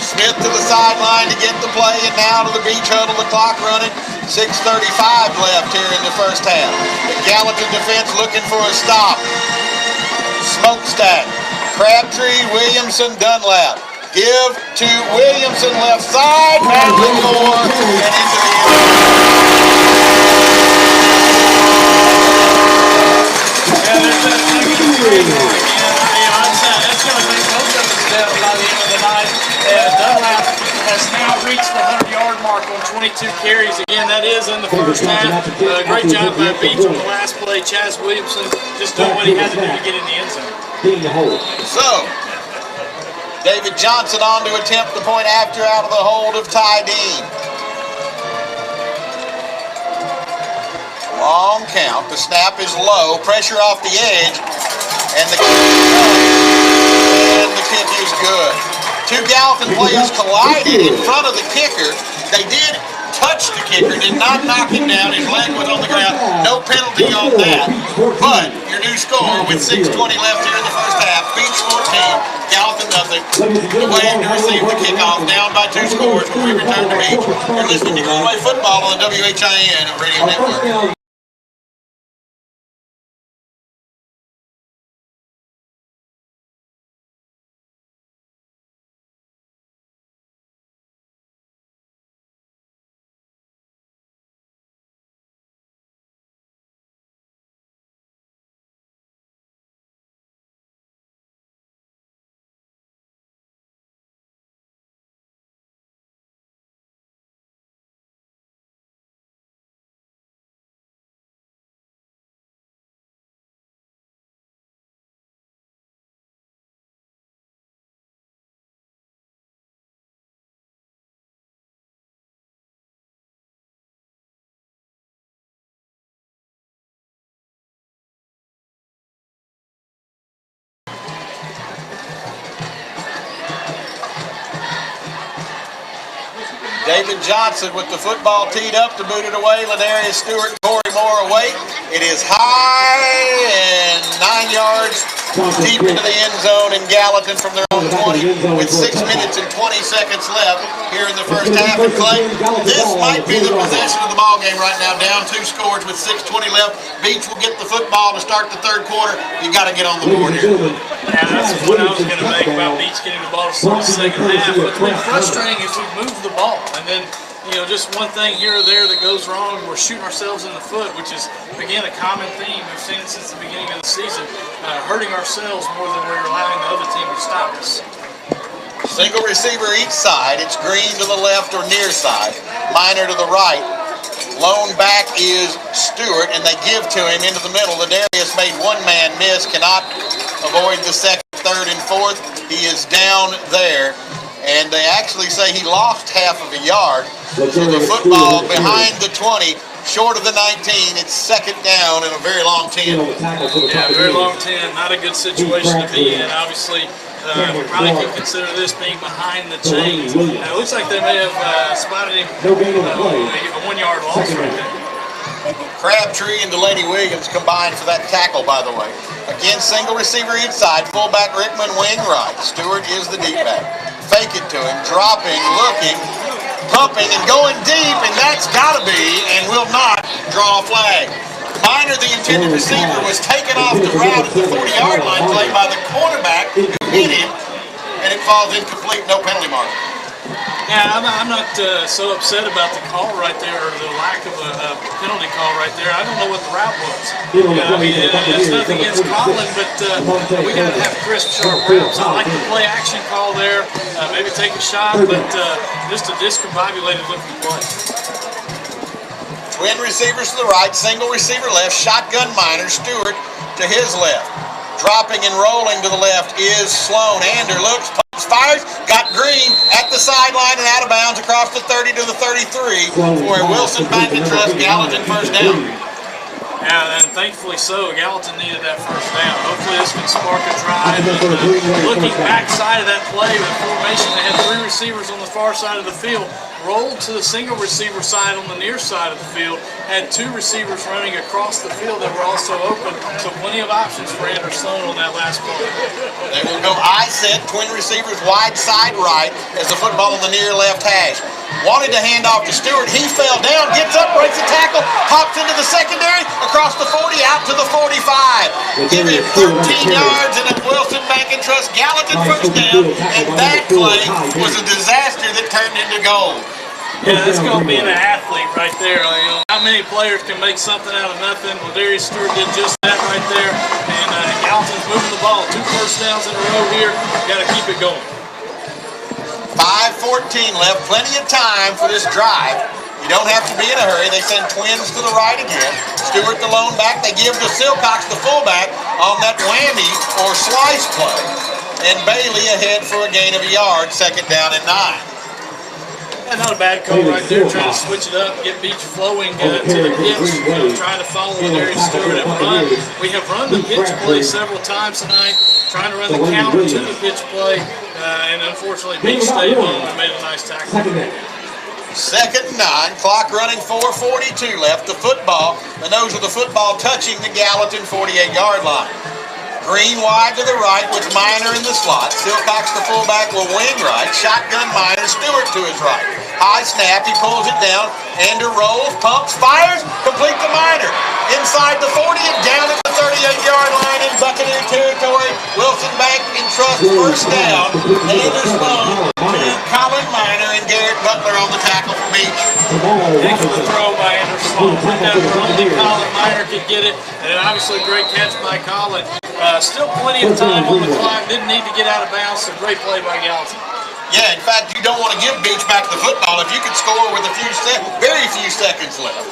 Speaker 1: Smith to the sideline to get the play, and now to the Beach huddle. The clock running. 6:35 left here in the first half. The Gallatin defense looking for a stop. Smokestack, Crabtree, Williamson, Dunlap. Give to Williamson left side, battling more, and into the end.
Speaker 2: Yeah, there's that second and three. That's going to make most of us down by the end of the night. Dunlap has now reached the 100-yard mark on 22 carries. Again, that is in the first half. Great job by Beach on the last play. Chaz Williamson just doing what he had to do to get in the end zone.
Speaker 1: So, David Johnson on to attempt the point after out of the hold of Ty Dean. Long count. The snap is low. Pressure off the edge. And the kick is good. Two Gallatin players collided in front of the kicker. They did touch the kicker, did not knock him down. His leg was on the ground. No penalty on that. But your new score with 6:20 left here in the first half. Beach 14, Gallatin nothing. Waiting to receive the kickoff, down by 2 scores when we return to Beach. You're listening to Greenway Football on the WHIN Radio Network. David Johnson with the football teed up to boot it away. Ladarius Stewart, Corey Moore away. It is high and 9 yards deep into the end zone in Gallatin from their own 20 with 6 minutes and 20 seconds left here in the first half. And Clay, this might be the possession of the ball game right now. Down 2 scores with 6:20 left. Beach will get the football to start the third quarter. You got to get on the board here.
Speaker 2: Yeah, that's what I was going to make about Beach getting the ball to start the second half. What's been frustrating is we've moved the ball, and then just one thing here or there that goes wrong, we're shooting ourselves in the foot, which is, again, a common theme. We've seen it since the beginning of the season, hurting ourselves more than we're allowing the other team to stop us.
Speaker 1: Single receiver each side. It's Green to the left or near side. Minor to the right. Lone back is Stewart, and they give to him into the middle. Ladarius made one man miss, cannot avoid the second, third, and fourth. He is down there, and they actually say he lost half of a yard. So the football behind the 20, short of the 19. It's second down and a very long 10.
Speaker 2: Yeah, very long 10. Not a good situation to be in. Obviously, Probably can consider this being behind the chains. It looks like they may have spotted him a 1-yard loss right there.
Speaker 1: Crabtree and Delaney Williams combined for that tackle, by the way. Again, single receiver inside, fullback Rickman, wing right. Stewart is the deep back. Fake it to him, dropping, looking, pumping, and going deep, and that's got to be and will not draw a flag. Minor, the intended receiver, was taken off the route at the 40-yard line, played by the quarterback who hit him, and it falls incomplete, no penalty mark.
Speaker 2: Yeah, I'm not so upset about the call right there, or the lack of a penalty call right there. I don't know what the route was. I mean, it's nothing against Colin, but we got to have crisp, sharp routes. I like the play action call there. Maybe take a shot, but just a discombobulated looking play.
Speaker 1: Twin receivers to the right, single receiver left, shotgun Minor, Stewart to his left. Dropping and rolling to the left is Sloan. Ander looks, pumps, fires, got Green at the sideline and out of bounds across the 30 to the 33 for a Wilson Bank and Trust Gallatin first down.
Speaker 2: Yeah, and thankfully so. Gallatin needed that first down. Hopefully this can spark a drive. Looking backside of that play with formation, they had 3 receivers on the far side of the field. Rolled to the single receiver side on the near side of the field, had 2 receivers running across the field that were also open, so plenty of options for Ander Sloan on that last play.
Speaker 1: They will go I-set, twin receivers wide side right as the football on the near left hash. Wanted to hand off to Stewart, he fell down, gets up, breaks a tackle, hops into the secondary, across the 40, out to the 45. Give him 13 yards and a Wilson Bank and Trust Gallatin first down, and that play was a disaster that turned into gold.
Speaker 2: Yeah, that's going to be an athlete right there. You know, how many players can make something out of nothing? Well, Darius Stewart did just that right there, and Gallatin's moving the ball. 2 first downs in a row here. Got to keep it going.
Speaker 1: 5:14 left, plenty of time for this drive. You don't have to be in a hurry. They send twins to the right again. Stewart the lone back. They give to Silcox the fullback on that whammy or slice play. And Bailey ahead for a gain of a yard, second down and 9.
Speaker 2: Yeah, not a bad call right there, trying to switch it up, get Beach flowing to the pitch, trying to follow Darius Stewart and run. We have run the pitch play several times tonight, trying to run the counter to the pitch play, and unfortunately Beach stayed home and made a nice tackle.
Speaker 1: Second and 9, clock running, 4:42 left. The football, the nose of the football touching the Gallatin 48-yard line. Green wide to the right with Minor in the slot. Silcox the fullback will wing right. Shotgun Minor, Stewart to his right. High snap, he pulls it down. Ander rolls, pumps, fires, complete to Minor. Inside the 40 and down at the 38-yard line in Buccaneer territory. Wilson Bank and Trust first down. Ander Sloan to Colin Minor and Garrett Butler on the tackle for Beach.
Speaker 2: Heck of a throw by Ander Sloan. Put that where only Colin Minor could get it. And obviously a great catch by Colin. Still plenty of time on the clock. Didn't need to get out of bounds. So great play by Gallatin.
Speaker 1: Yeah, in fact, you don't want to give Beach back the football if you can score with very few seconds left.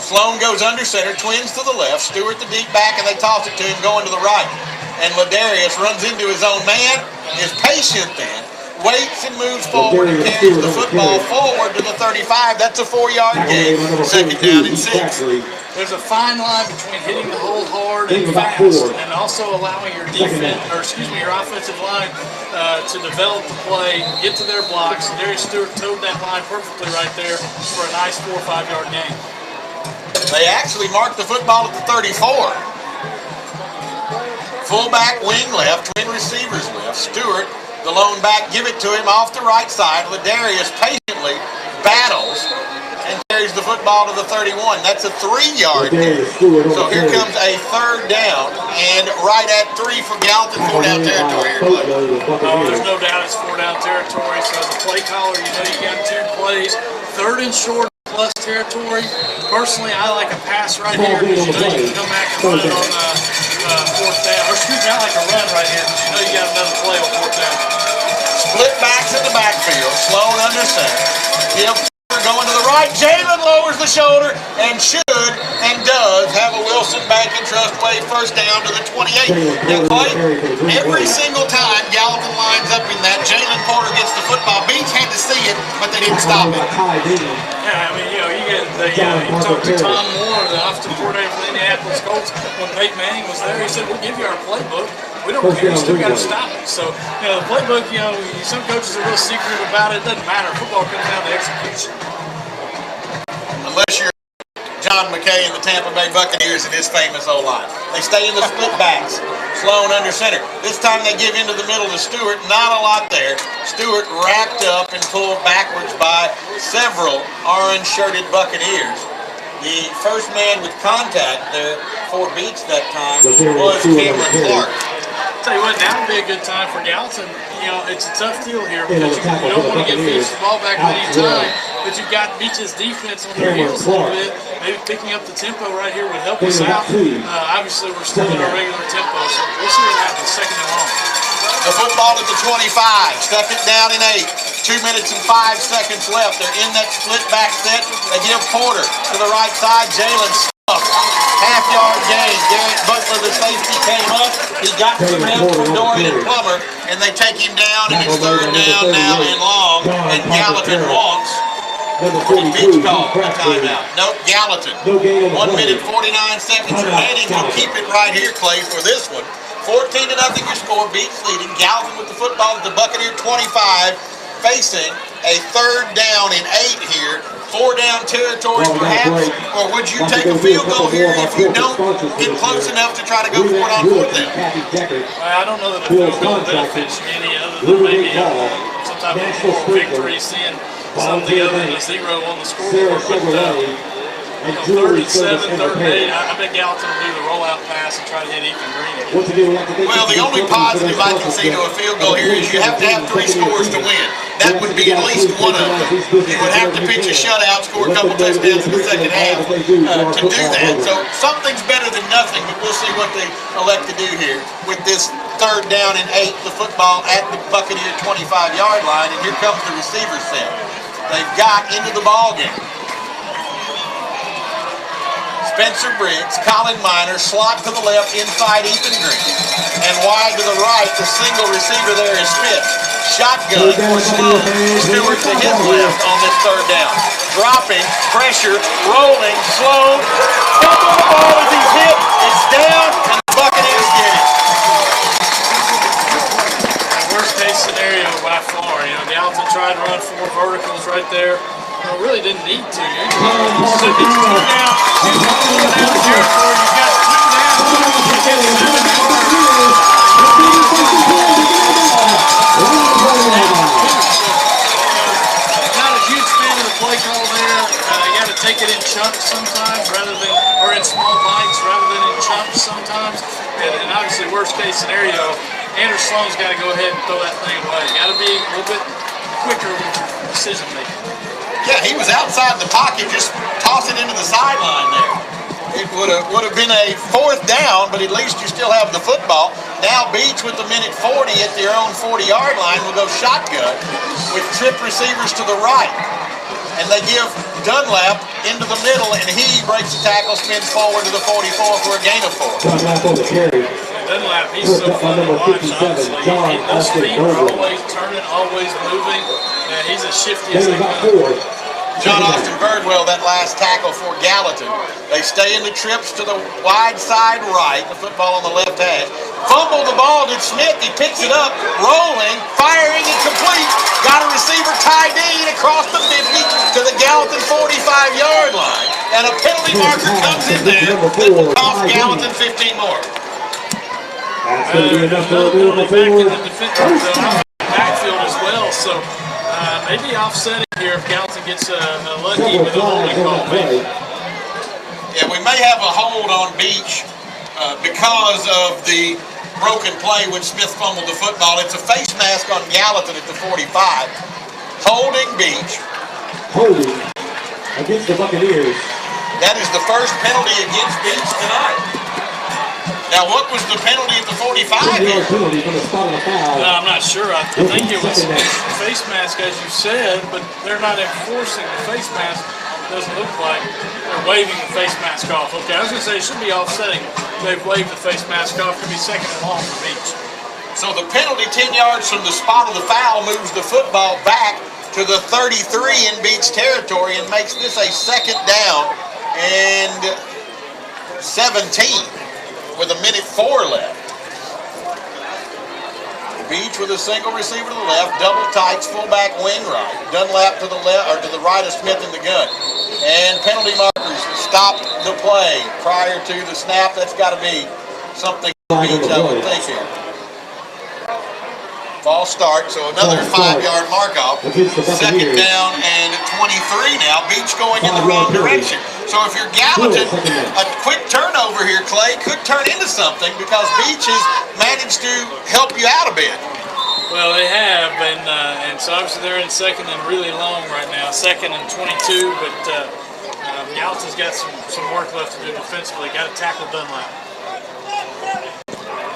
Speaker 1: Sloan goes under center, twins to the left, Stewart the deep back, and they toss it to him going to the right. And Ladarius runs into his own man, is patient then, waits and moves forward and carries the football forward to the 35. That's a 4-yard gain, second down and 6.
Speaker 2: There's a fine line between hitting the hole hard and fast, and also allowing your your offensive line to develop the play, get to their blocks. Darius Stewart towed that line perfectly right there for a nice 4 or 5 yard gain.
Speaker 1: They actually marked the football at the 34. Fullback wing left, twin receivers left. Stewart, the lone back, give it to him off the right side. Ladarius patiently battles and carries the football to the 31. That's a 3-yard gain. So here comes a third down, and right at 3 for Gallatin, 4-down territory here.
Speaker 2: Oh, there's no doubt it's 4-down territory. So as a play caller, you know you got 2 plays. Third and short plus territory. Personally, I like a pass right here because you know you can come back and run it on 4th down. Or excuse me, I like a run right here because you know you got another play on 4th down.
Speaker 1: Split backs in the backfield, Sloan under center. Going to the right, Jalen lowers the shoulder and should and does have a Wilson Bank and Trust play first down to the 28. Now, Clay, every single time Gallatin lines up in that, Jalen Porter gets the football. Beach had to see it, but they didn't stop it.
Speaker 2: Yeah, I mean, you know, you talk to Tom Moore, the offensive coordinator for the Indianapolis Colts, when Peyton Manning was there, he said, we'll give you our playbook. We don't care, you still got to stop it. So, you know, the playbook, you know, some coaches are real secretive about it. It doesn't matter. Football comes down to execution.
Speaker 1: Unless you're John McKay and the Tampa Bay Buccaneers and his famous O-line. They stay in the split backs. Sloan under center. This time they give into the middle to Stewart. Not a lot there. Stewart wrapped up and pulled backwards by several orange-shirted Buccaneers. The first man with contact there for Beach that time was Cameron Clark.
Speaker 2: Tell you what, now would be a good time for Gallatin. You know, it's a tough deal here because you don't want to give Beach the ball back at any time, but you've got Beach's defense on their heels a little bit. Maybe picking up the tempo right here would help us out. Obviously, we're still in our regular tempo, so we'll see what happens second and long.
Speaker 1: The football at the 25, second down and 8. 2 minutes and 5 seconds left. They're in that split back set. They give Porter to the right side. Jalen Stuff. Half-yard gain. Garrett Butler, the safety, came up. He got some help from Dorian and Plummer, and they take him down, and it's third down now and long, and Gallatin wants Beach call a timeout. Nope, Gallatin. 1 minute 49 seconds remaining. We'll keep it right here, Clay, for this one. 14-0 your score. Beach leading. Gallatin with the football at the Buccaneer 25, facing a third down and 8 here. 4-down territory perhaps, or would you take a field goal here if you don't get close enough to try to go for it on fourth down?
Speaker 2: I don't know that a field goal benefits you any other than maybe some type of moral victory, seeing something other than a 0 on the scoreboard. But, 3rd and 7, 3rd and 8, I bet Gallatin will do the rollout pass and try to hit Ethan Green again.
Speaker 1: Well, the only positive I can see to a field goal here is you have to have 3 scores to win. That would be at least one of them. You would have to pitch a shutout, score a couple touchdowns in the second half to do that. So something's better than nothing, but we'll see what they elect to do here with this 3rd down and 8, the football at the Buccaneer 25-yard line, and here comes the receiver set. They've got into the ball game. Spencer Briggs, Colin Miner, slot to the left, inside Ethan Green. And wide to the right, the single receiver there is Smith. Shotgun for Sloan. Stewart to his left on this 3rd down. Dropping, pressure, rolling, Sloan. Fumble the ball as he's hit. It's down, and the Buccaneers get it.
Speaker 2: Worst case scenario by far. You know, Gallatin tried to run 4 verticals right there. No, really didn't need to. So it's 2 down. 2 down territory. You've got 2 down. You get 7 yards. Not a huge fan of the play call there. You got to take it in chunks sometimes, or in small bites rather than in chunks sometimes. And obviously, worst case scenario, Andrew Sloan's got to go ahead and throw that thing away. Got to be a little bit quicker with your decision making.
Speaker 1: Yeah, he was outside the pocket, just toss it into the sideline there. It would have been a 4th down, but at least you still have the football. Now Beach with the minute 40 at their own 40-yard line will go shotgun with trip receivers to the right. And they give Dunlap into the middle, and he breaks the tackle, spins forward to the 44 for a gain of 4.
Speaker 2: Dunlap, he's so fun to watch, honestly. Those feet are always turning, always moving. He's as shifty as they come.
Speaker 1: John Austin Birdwell, that last tackle for Gallatin. They stay in the trips to the wide side right, the football on the left hash. Fumbled the ball, did Smith, he picks it up, rolling, firing, and complete. Got a receiver, Ty Dean, across the 50 to the Gallatin 45-yard line. And a penalty marker comes in there that will cost Gallatin 15 more.
Speaker 3: That's going to be enough for
Speaker 2: back in the backfield as well, so maybe offsetting here if Gallatin gets lucky with a holding call. Maybe.
Speaker 1: Yeah, we may have a hold on Beach because of the broken play when Smith fumbled the football. It's a face mask on Gallatin at the 45. Holding Beach.
Speaker 3: Holding against the Buccaneers.
Speaker 1: That is the first penalty against Beach tonight. Now, what was the penalty at the 45 here?
Speaker 3: Penalty for the spot on the foul.
Speaker 2: I'm not sure. I think it was face mask, as you said, but they're not enforcing the face mask. It doesn't look like they're waving the face mask off. Okay, I was going to say it should be offsetting. They've waved the face mask off. Could be 2nd and long for Beach.
Speaker 1: So the penalty 10 yards from the spot of the foul moves the football back to the 33 in Beach territory and makes this a 2nd down and 17 with 1:04 left. Beach with a single receiver to the left, double tights, fullback wing right. Dunlap to the left or to the right of Smith in the gun. And penalty markers stopped the play prior to the snap. That's got to be something Beach, I would think here. False start, so another 5-yard mark off. 2nd down and 23 now. Beach going in the wrong direction. So if you're Gallatin, a quick turnover here, Clay, could turn into something because Beach has managed to help you out a bit.
Speaker 2: Well, they have, and so obviously they're in 2nd and really long right now, 2nd and 22, but Gallatin's got some work left to do defensively. Got to tackle Dunlap.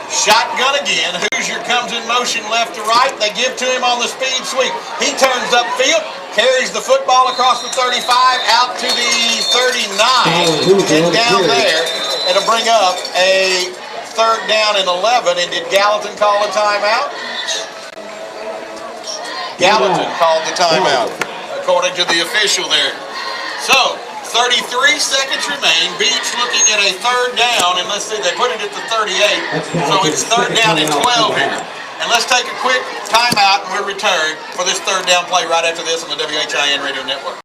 Speaker 1: Shotgun again. Hoosier comes in motion left to right. They give to him on the speed sweep. He turns upfield, carries the football across the 35 out to the 39. And down there, it'll bring up a 3rd down and 11. And did Gallatin call a timeout? Gallatin called the timeout, according to the official there. So, 33 seconds remain. Beach looking at a 3rd down, and let's see, they put it at the 38, so it's 3rd down and 12 here. And let's take a quick timeout, and we'll return for this 3rd down play right after this on the WHIN Radio Network.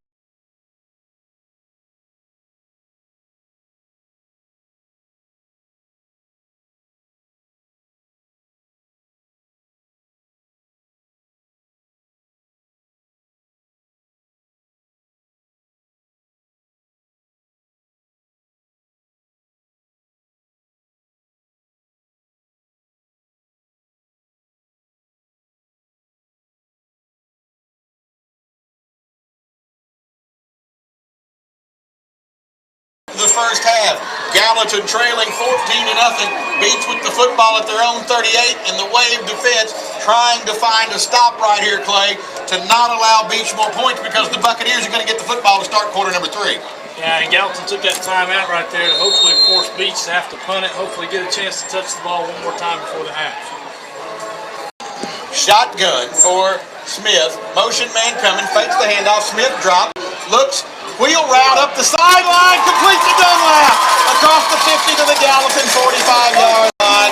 Speaker 1: The first half, Gallatin trailing 14-0. Beach with the football at their own 38, and the wave defense trying to find a stop right here, Clay, to not allow Beach more points because the Buccaneers are going to get the football to start quarter number 3.
Speaker 2: Yeah, and Gallatin took that timeout right there to hopefully force Beach to have to punt it, hopefully get a chance to touch the ball one more time before the half.
Speaker 1: Shotgun for Smith. Motion man coming, fakes the handoff. Smith drop, looks, wheel route up the sideline, complete to Dunlap. Across the 50 to the Gallatin 45-yard line.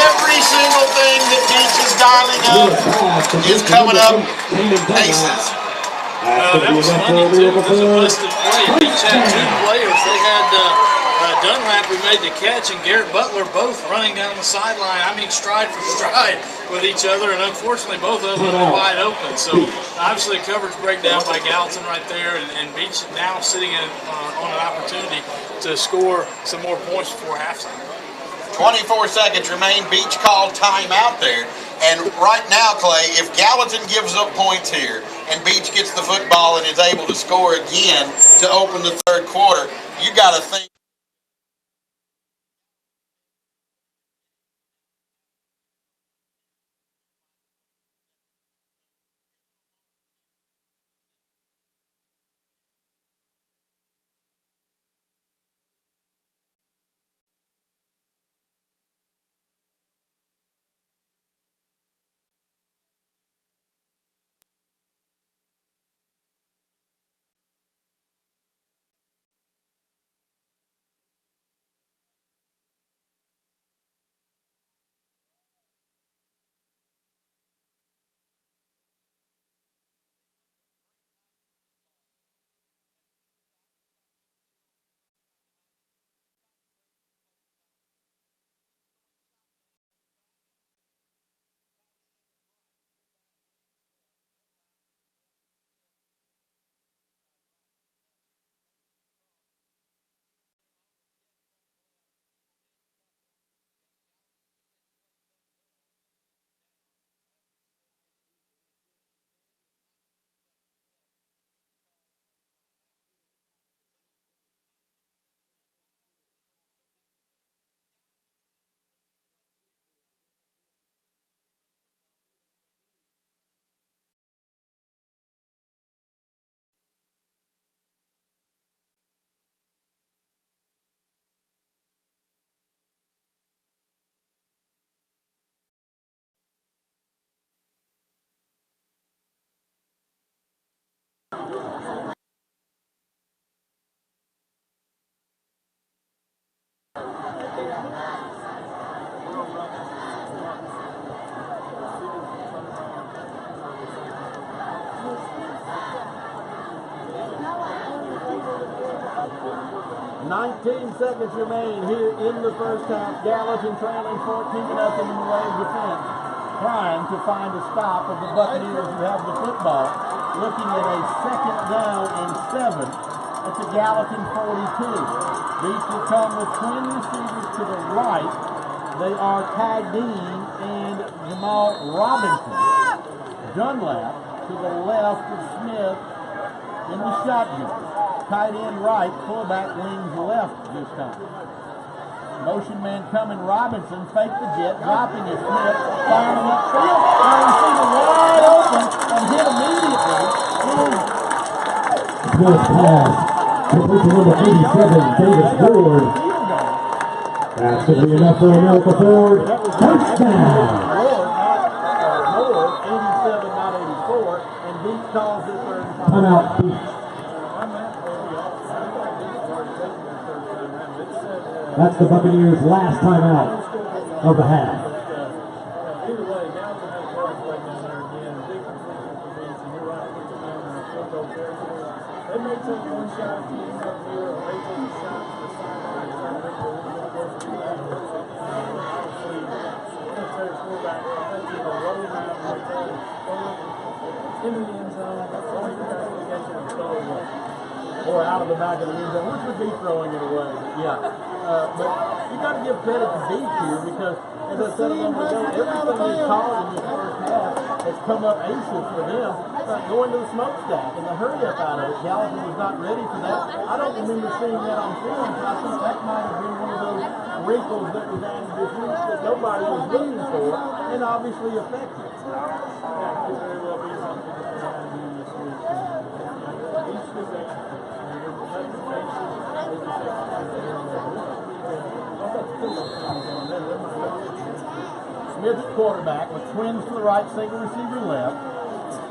Speaker 1: Every single thing that Beach is dialing up is coming up aces.
Speaker 2: That was funny too. It was a busted play. Beach had 2 players. They had Dunlap who made the catch and Garrett Butler both running down the sideline. I mean, stride for stride with each other, and unfortunately both of them were wide open. So obviously a coverage breakdown by Gallatin right there, and Beach now sitting on an opportunity to score some more points before halftime.
Speaker 1: 24 seconds remain. Beach called timeout there. And right now, Clay, if Gallatin gives up points here and Beach gets the football and is able to score again to open the 3rd quarter, you got to think.
Speaker 4: 19 seconds remain here in the first half. Gallatin trailing 14-0 in the way of defense. Trying to find a stop of the Buccaneers who have the football. Looking at a 2nd down and 7. It's a Gallatin 42. These will come with twin receivers to the right. They are Ty Dean and Jamal Robinson. Dunlap to the left of Smith in the shotgun. Tight end right, fullback wings left this time. Motion man coming, Robinson, fake the jet, dropping his Smith, firing upfield. Now receiver wide open and hit immediately.
Speaker 3: Smith pass. Complete to number 87, David Ford. That's going to be enough for America Ford. Touchdown.
Speaker 4: Lord, 87, not 84, and Beach calls it third and final.
Speaker 3: Timeout, Beach. That's the Buccaneers' last timeout of the half.
Speaker 4: Either way, Gallatin had a quarter play down there again. Big position for Beach, and you're right, put them down there, field goal territory. They may take one shot at the end of the year, or they take a shot to the sideline, try to make a little bit of work to that. Obviously, Secretary's quarterback, I think he's a rolling out right there, into the end zone. That's all you guys will get you to throw away. Or out of the back of the end zone, which would be throwing it away. But yeah. But you got to give credit to Beach here because, as I said a moment ago, everything they called in this first half has come up aces for them. Going to the smokestack and the hurry up out of it. Gallatin was not ready for that. I don't remember seeing that on film, but I think that might have been one of those wrinkles that was added this week that nobody was looking for and obviously effective. Yeah, could very well be something that they had to do this week. Each possession. Smith at quarterback with twins to the right, single receiver left.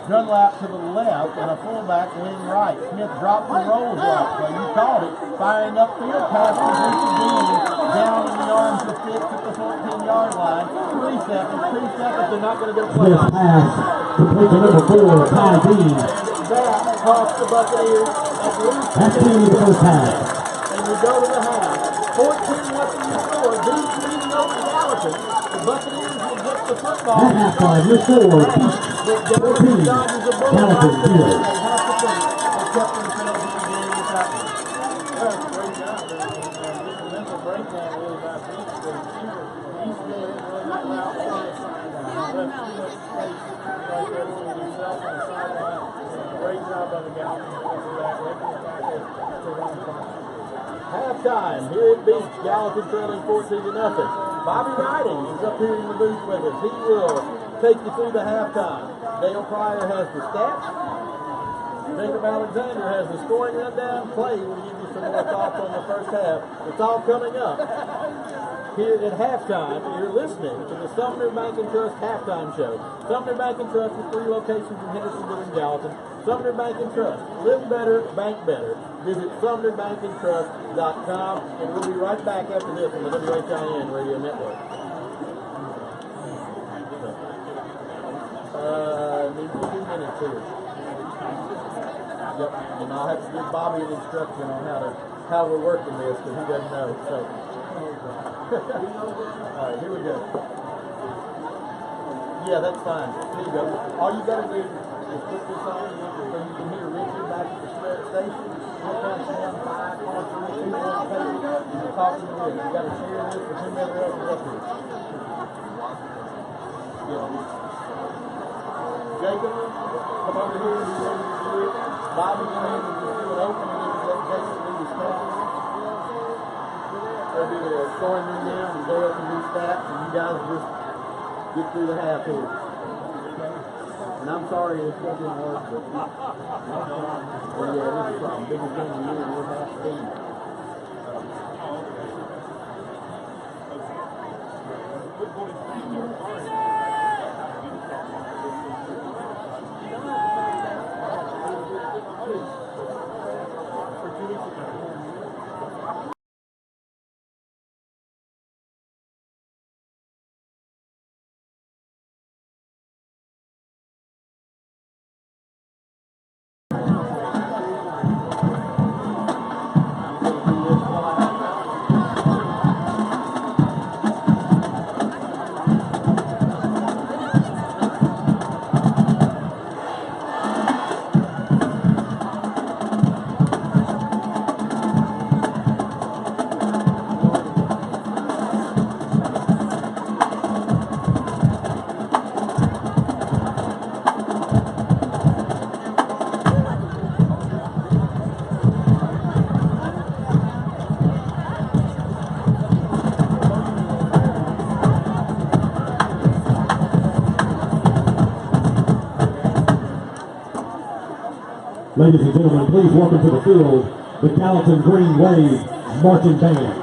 Speaker 4: Dunlap to the left and a fullback wing right. Smith drops and rolls right. So you called it. Firing upfield, pass to Dean. Down in the arms of Fitz at the 14-yard line. 3 seconds, 2 seconds. They're not going to get a play
Speaker 3: Smith
Speaker 4: on.
Speaker 3: pass. Complete to number 4, Ty Dean.
Speaker 4: That cost the Buccaneers at least.
Speaker 3: That's the end of the first half.
Speaker 4: And we go to the half. 14 left in the score. Beach leading over Gallatin. The Buccaneers will get the football.
Speaker 3: At halftime, your score, Beach 14, Gallatin 0.
Speaker 4: They have to think. They kept themselves in the game without them. Great job. The mental breakdown really by Beach. The receiver, he's really not allowed to play. Left too much space right there for himself on the sideline. Great job by the Gallatin defensive back. Making the tackle to run the clock. Halftime here at Beach, Gallatin trailing 14-0. Bobby Riding is up here in the booth with us. He will take you through the halftime. Dale Pryor has the stats. Jacob Alexander has the scoring rundown. Clay will give you some more thoughts on the first half. It's all coming up here at halftime. You're listening to the Sumner Bank and Trust halftime show. Sumner Bank and Trust with 3 locations in Hendersonville and Gallatin. Sumner Bank and Trust. Live better, bank better. Visit SumnerBankandTrust.com, and we'll be right back after this on the WHIN Radio Network. Needs 2 minutes here. Yep, and I'll have to give Bobby an instruction on how we're working this because he doesn't know. So, all right, here we go. Yeah, that's fine. Here you go. All you got to do is put this on so you can hear Richard back at the station. We'll count 1, 5, 4, 3, 2, 1, and you're talking to Rich. You got to share this with whomever else is up here. Yeah. Jacob, come over here and be ready to do it. Bobby, go ahead and just do it open and then let Jacob do the stats. There'll be a scoring room now and Dale can do stats and you guys just get through the half here. And I'm sorry this doesn't work, but yeah, this is the biggest thing of the year we'll have to do.
Speaker 3: Ladies and gentlemen, please welcome to the field the Gallatin Green Wave Marching Band.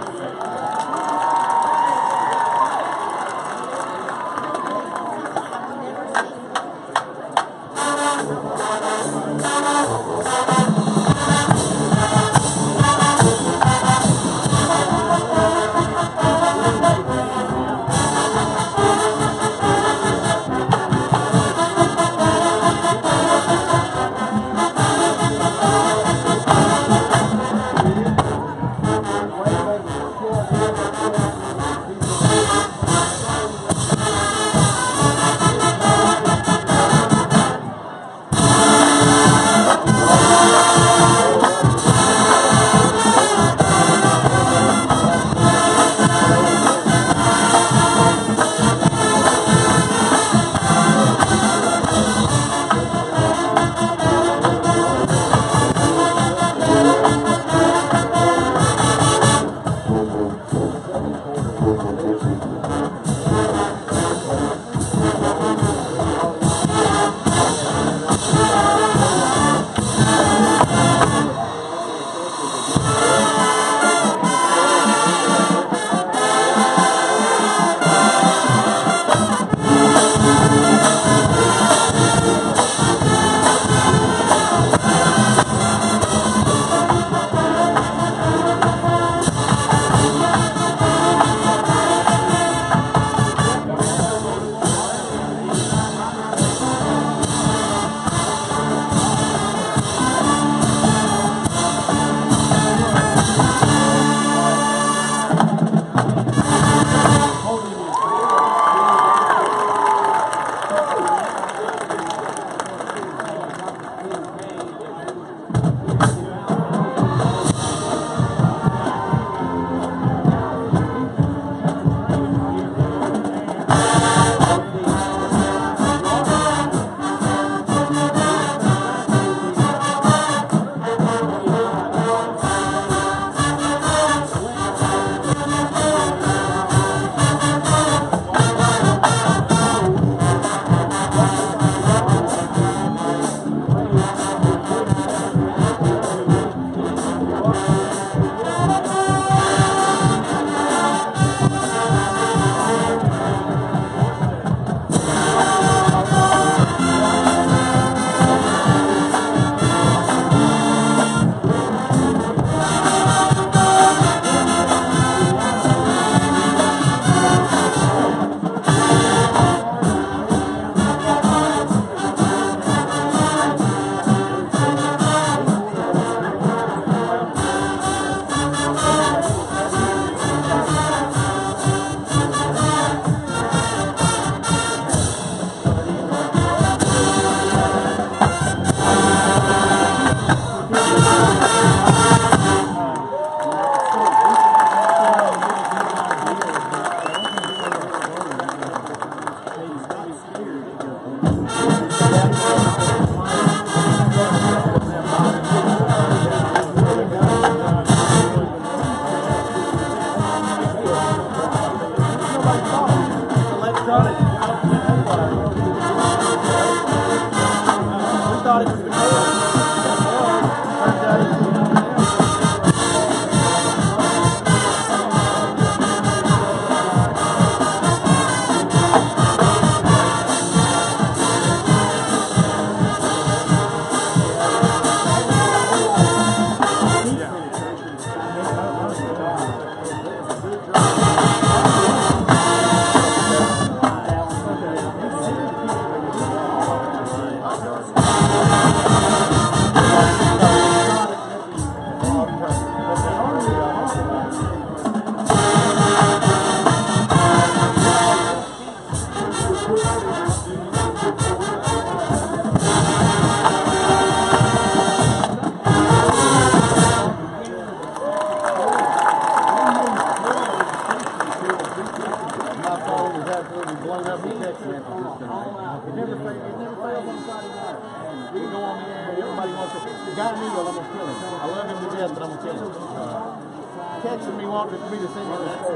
Speaker 5: Texting me wanting me to send you the score.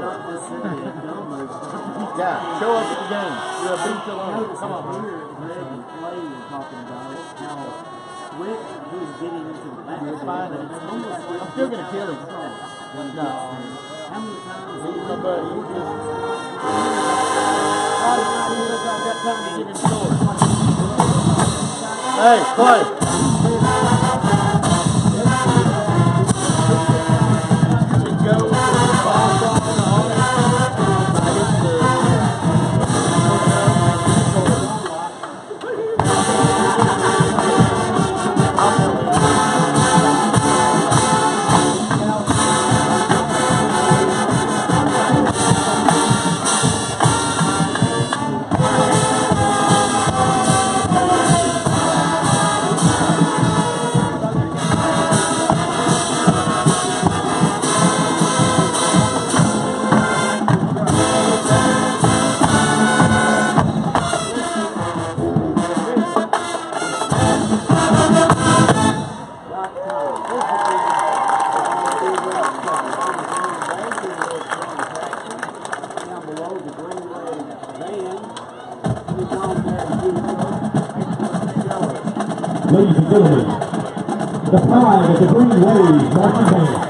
Speaker 5: Yeah, show us at the game. You're a beat to learn. Come on.
Speaker 6: Greg and Clay were talking about it, how Wick
Speaker 5: It's fine. I'm still gonna kill him. No. He's my buddy. He's just. I've got time to give him stories. Hey, Clay.
Speaker 3: Ladies and gentlemen, the pride of the Green Wave marching band.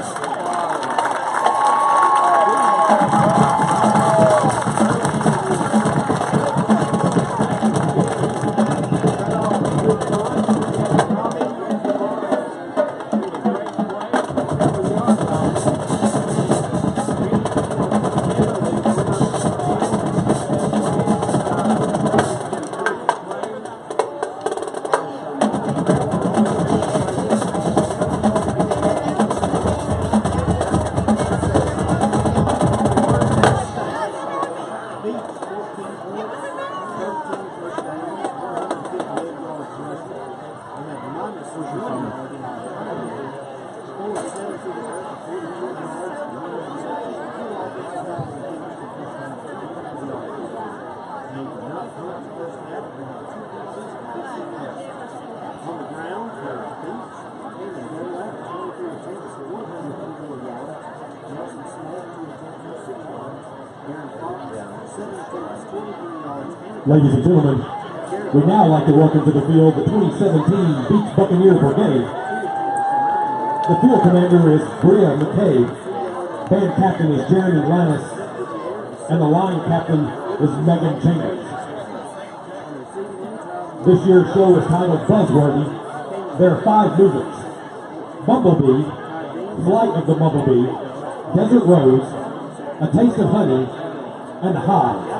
Speaker 3: Ladies and gentlemen, we'd now like to welcome to the field the 2017 Beach Buccaneer Brigade. The field commander is Bria McKay, band captain is Jeremy Lannis, and the line captain is Megan Chambers. This year's show is titled Buzzworthy. There are 5 movements: Bumblebee, Flight of the Bumblebee, Desert Rose, A Taste of Honey, and High.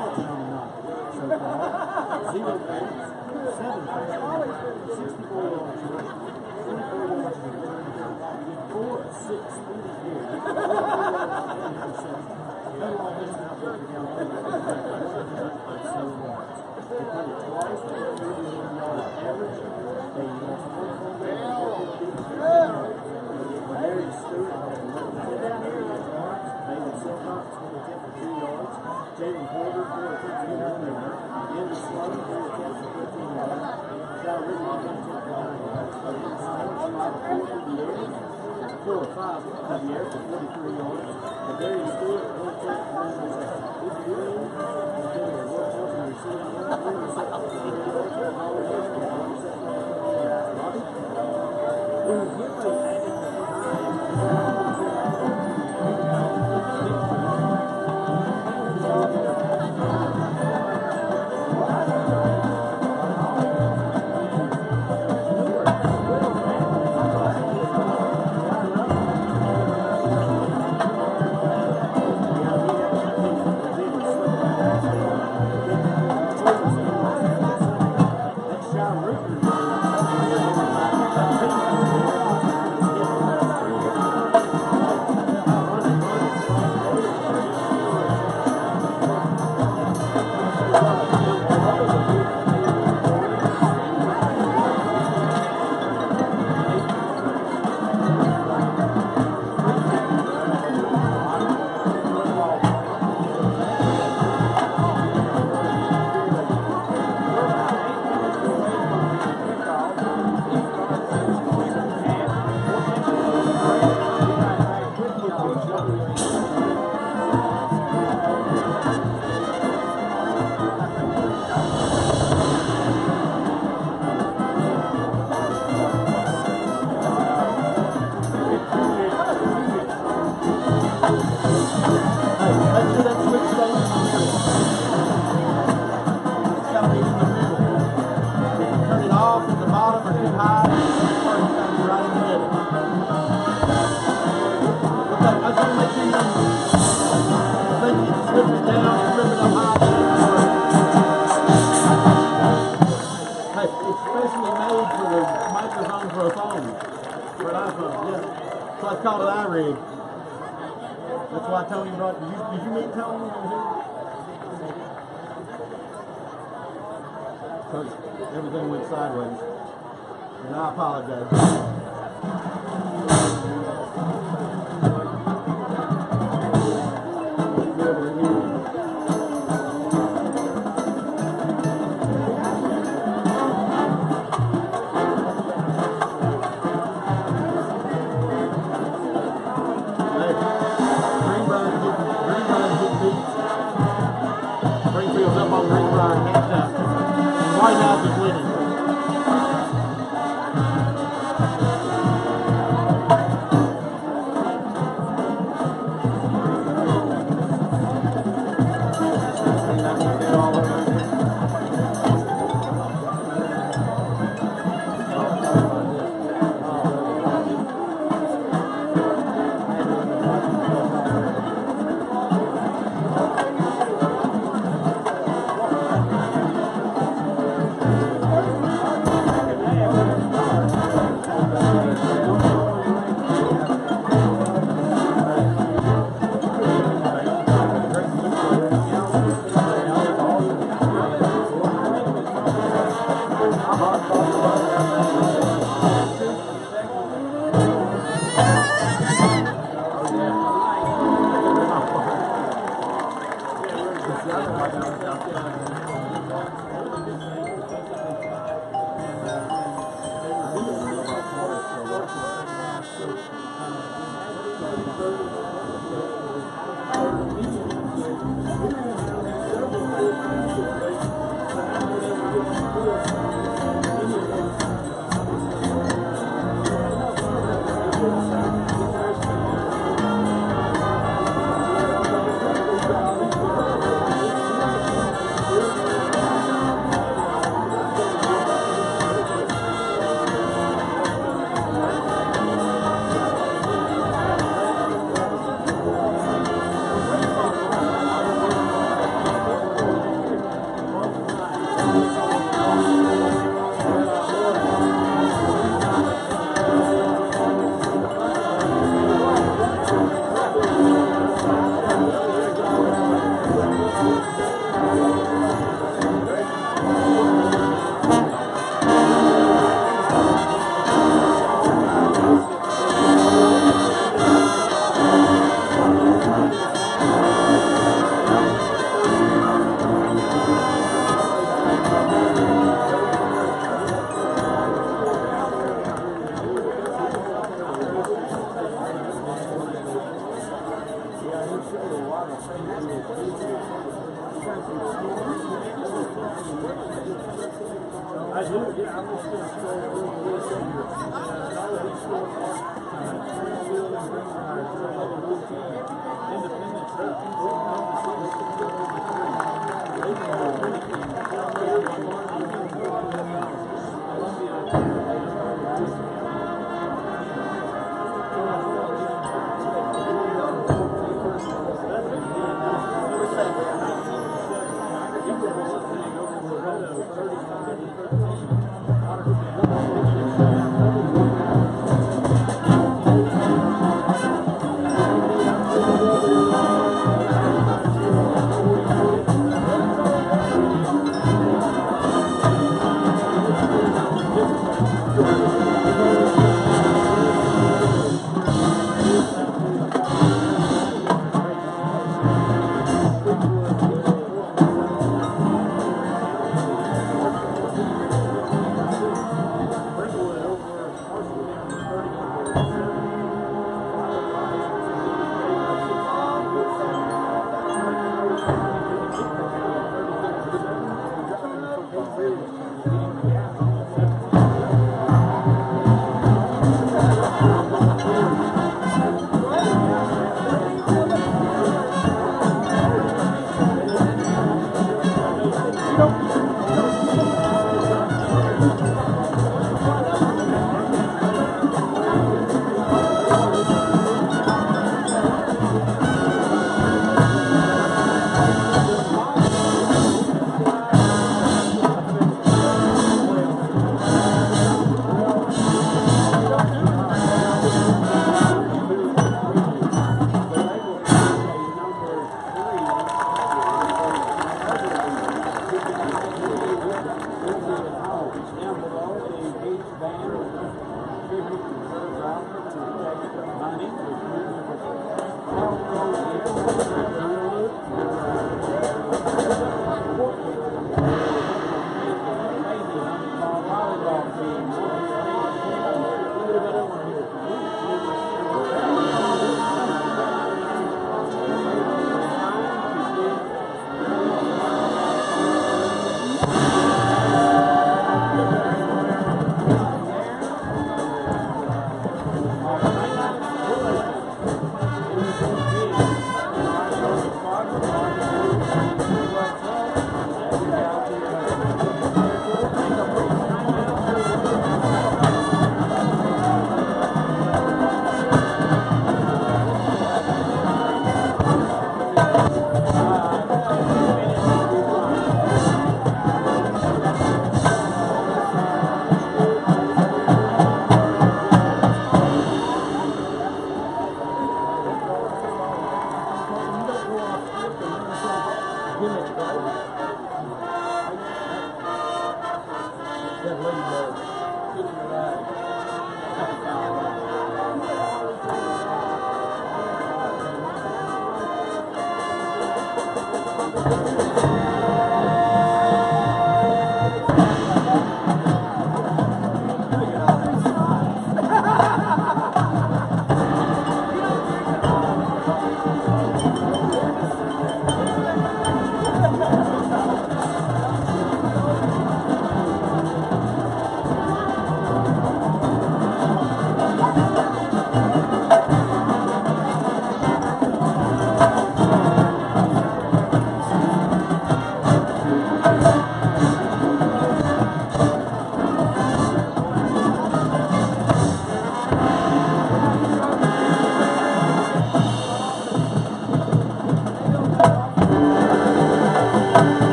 Speaker 5: at the bottom are too high, and the first comes right in the middle. Okay, I just want to make sure you I think you can slip it down, slip it up high. Hey, it's specially made for the microphone for a phone, for an iPhone, yeah. So it's called an iRig. That's why Tony brought, did you meet Tony over here? Because everything went sideways. And I apologize. Springfield's up on Greenbrier halftime. And White House is winning.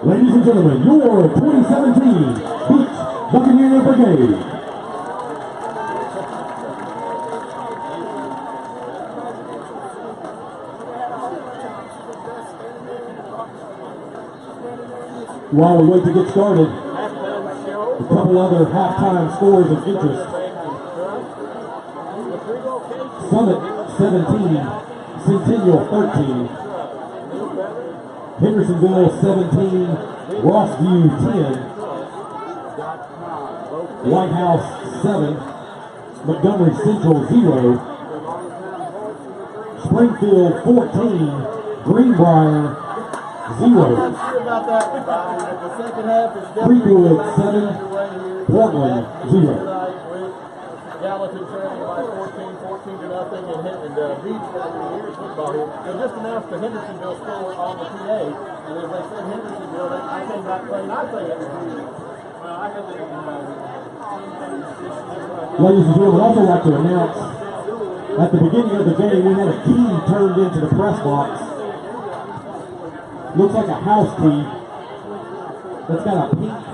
Speaker 3: Ladies and gentlemen, your 2017 Beach Buccaneer Brigade. While we wait to get started, a couple other halftime scores of interest. Summit 17, Centennial 13. Hendersonville 17, Rossview 10, White House 7, Montgomery Central 0, Springfield 14, Greenbrier 0, Creekwood 7, Portland 0.
Speaker 5: Gallatin trailing by 14 to nothing, and Beach football here. They just announced the Hendersonville score on the PA, and as they said Hendersonville, I came back playing. I say it was well, I have
Speaker 3: Ladies and gentlemen, I'd also like to announce at the beginning of the game we had a key turned into the press box. Looks like a house key that's got a pink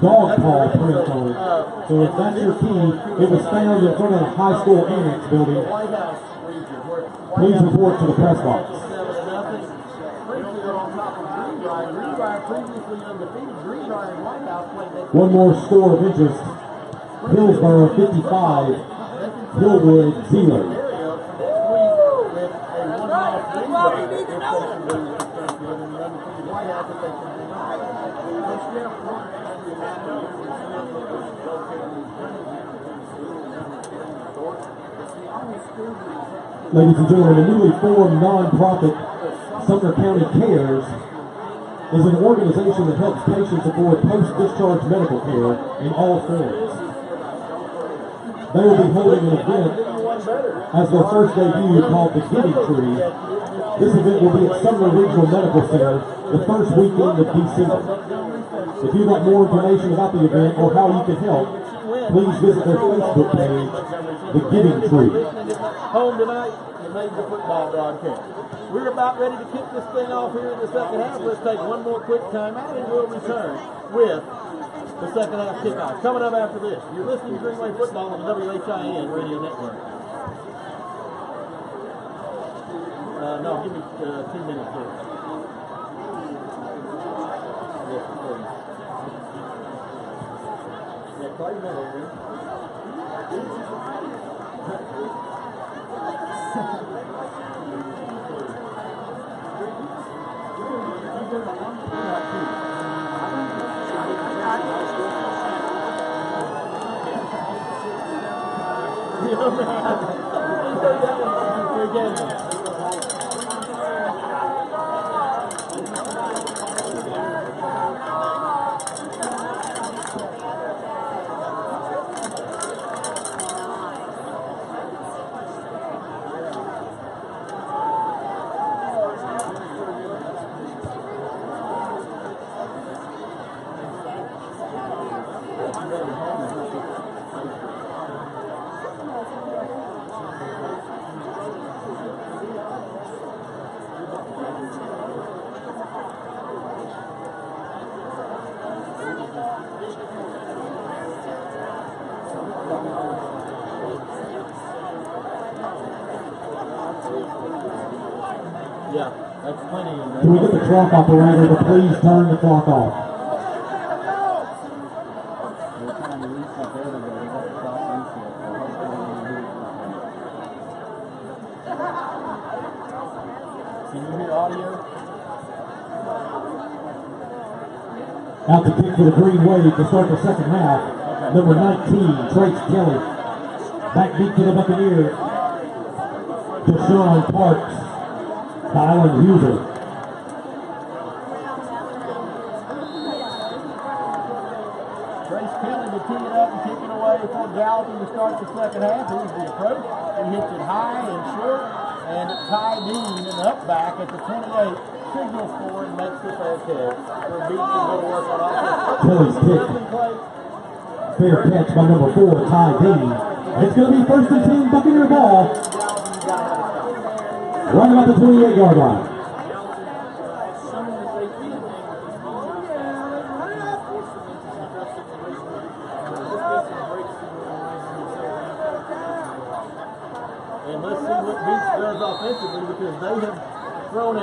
Speaker 3: dog paw print on it. So if that's your key, it was found in front of the high school annex building. Please report to the press box. One more score of interest. Hillsborough 55, Hillwood 0. Ladies and gentlemen, the newly formed nonprofit Sumner County Cares is an organization that helps patients afford post-discharge medical care in all forms. They will be holding an event as their first debut called the Giving Tree. This event will be at Sumner Regional Medical Center the first weekend of December. If you'd like more information about the event or how you can help, please visit their Facebook page, The Giving Tree.
Speaker 5: Home tonight, you made the football broadcast. We're about ready to kick this thing off here in the second half. Let's take one more quick time out and we'll return with the second half kickoff. Coming up after this, you're listening to Greenway Football on the WHIN Radio Network. No, give me 2 minutes here. Yes, please. Yeah, call your man over. Yeah, that's plenty.
Speaker 3: Can we get the clock operator to please turn the clock off?
Speaker 5: We're trying to reset everybody. That's the clock reset. So hopefully we'll do it. Can you hear audio?
Speaker 3: Out to kick for the Green Wave to start the second half. Number 19, Trace Kelly. Backbeat to the Buccaneers. Deshaun Parks. Kylan Huber.
Speaker 5: Trace Kelly to tee it up and kick it away for Gallatin to start the second half. Here's the approach. He hits it high and short. And Ty Dean, an up back at the 28, signals for and makes the fair catch. For Beach to go to work on offense.
Speaker 3: Kelly's kick. Fair catch by number 4, Ty Dean. It's going to be first and 10 Buccaneer ball. Right about the 28-yard line. And let's see what Beach does offensively, because they have thrown a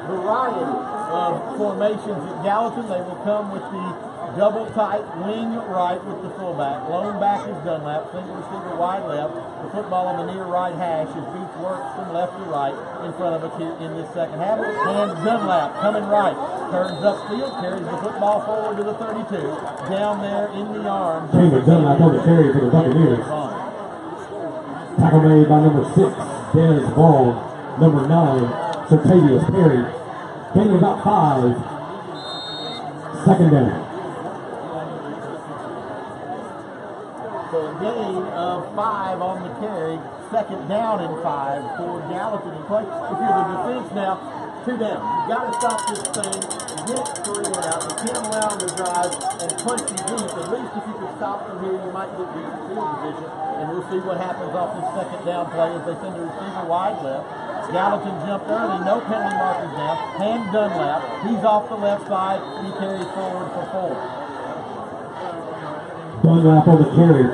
Speaker 3: variety of formations at Gallatin. They will come with the double tight wing right with the fullback. Lone back is Dunlap. Single receiver wide left. The football on the near right hash as Beach works from left to right in front of us here in this second half. And Dunlap coming right. Turns upfield, carries the football forward to the 32. Down there in the arms. Chamber Dunlap on the carry for the Buccaneers. Tackle made by number 6, Dennis Vaughn. Number 9, Sertavius Perry. Gain of about 5. Second down.
Speaker 5: So a gain of 5 on the carry. Second down and 5 for Gallatin in play. If you're the defense now, 2 down. You've got to stop this thing, get 3 and out. You can't allow them to drive and punch you deep. At least if you can stop them here, you might get decent field position. And we'll see what happens off this second down play as they send the receiver wide left. Gallatin jumped early, no penalty markers down. Hand Dunlap. He's off the left side. He carries forward for 4.
Speaker 3: Dunlap on the carry.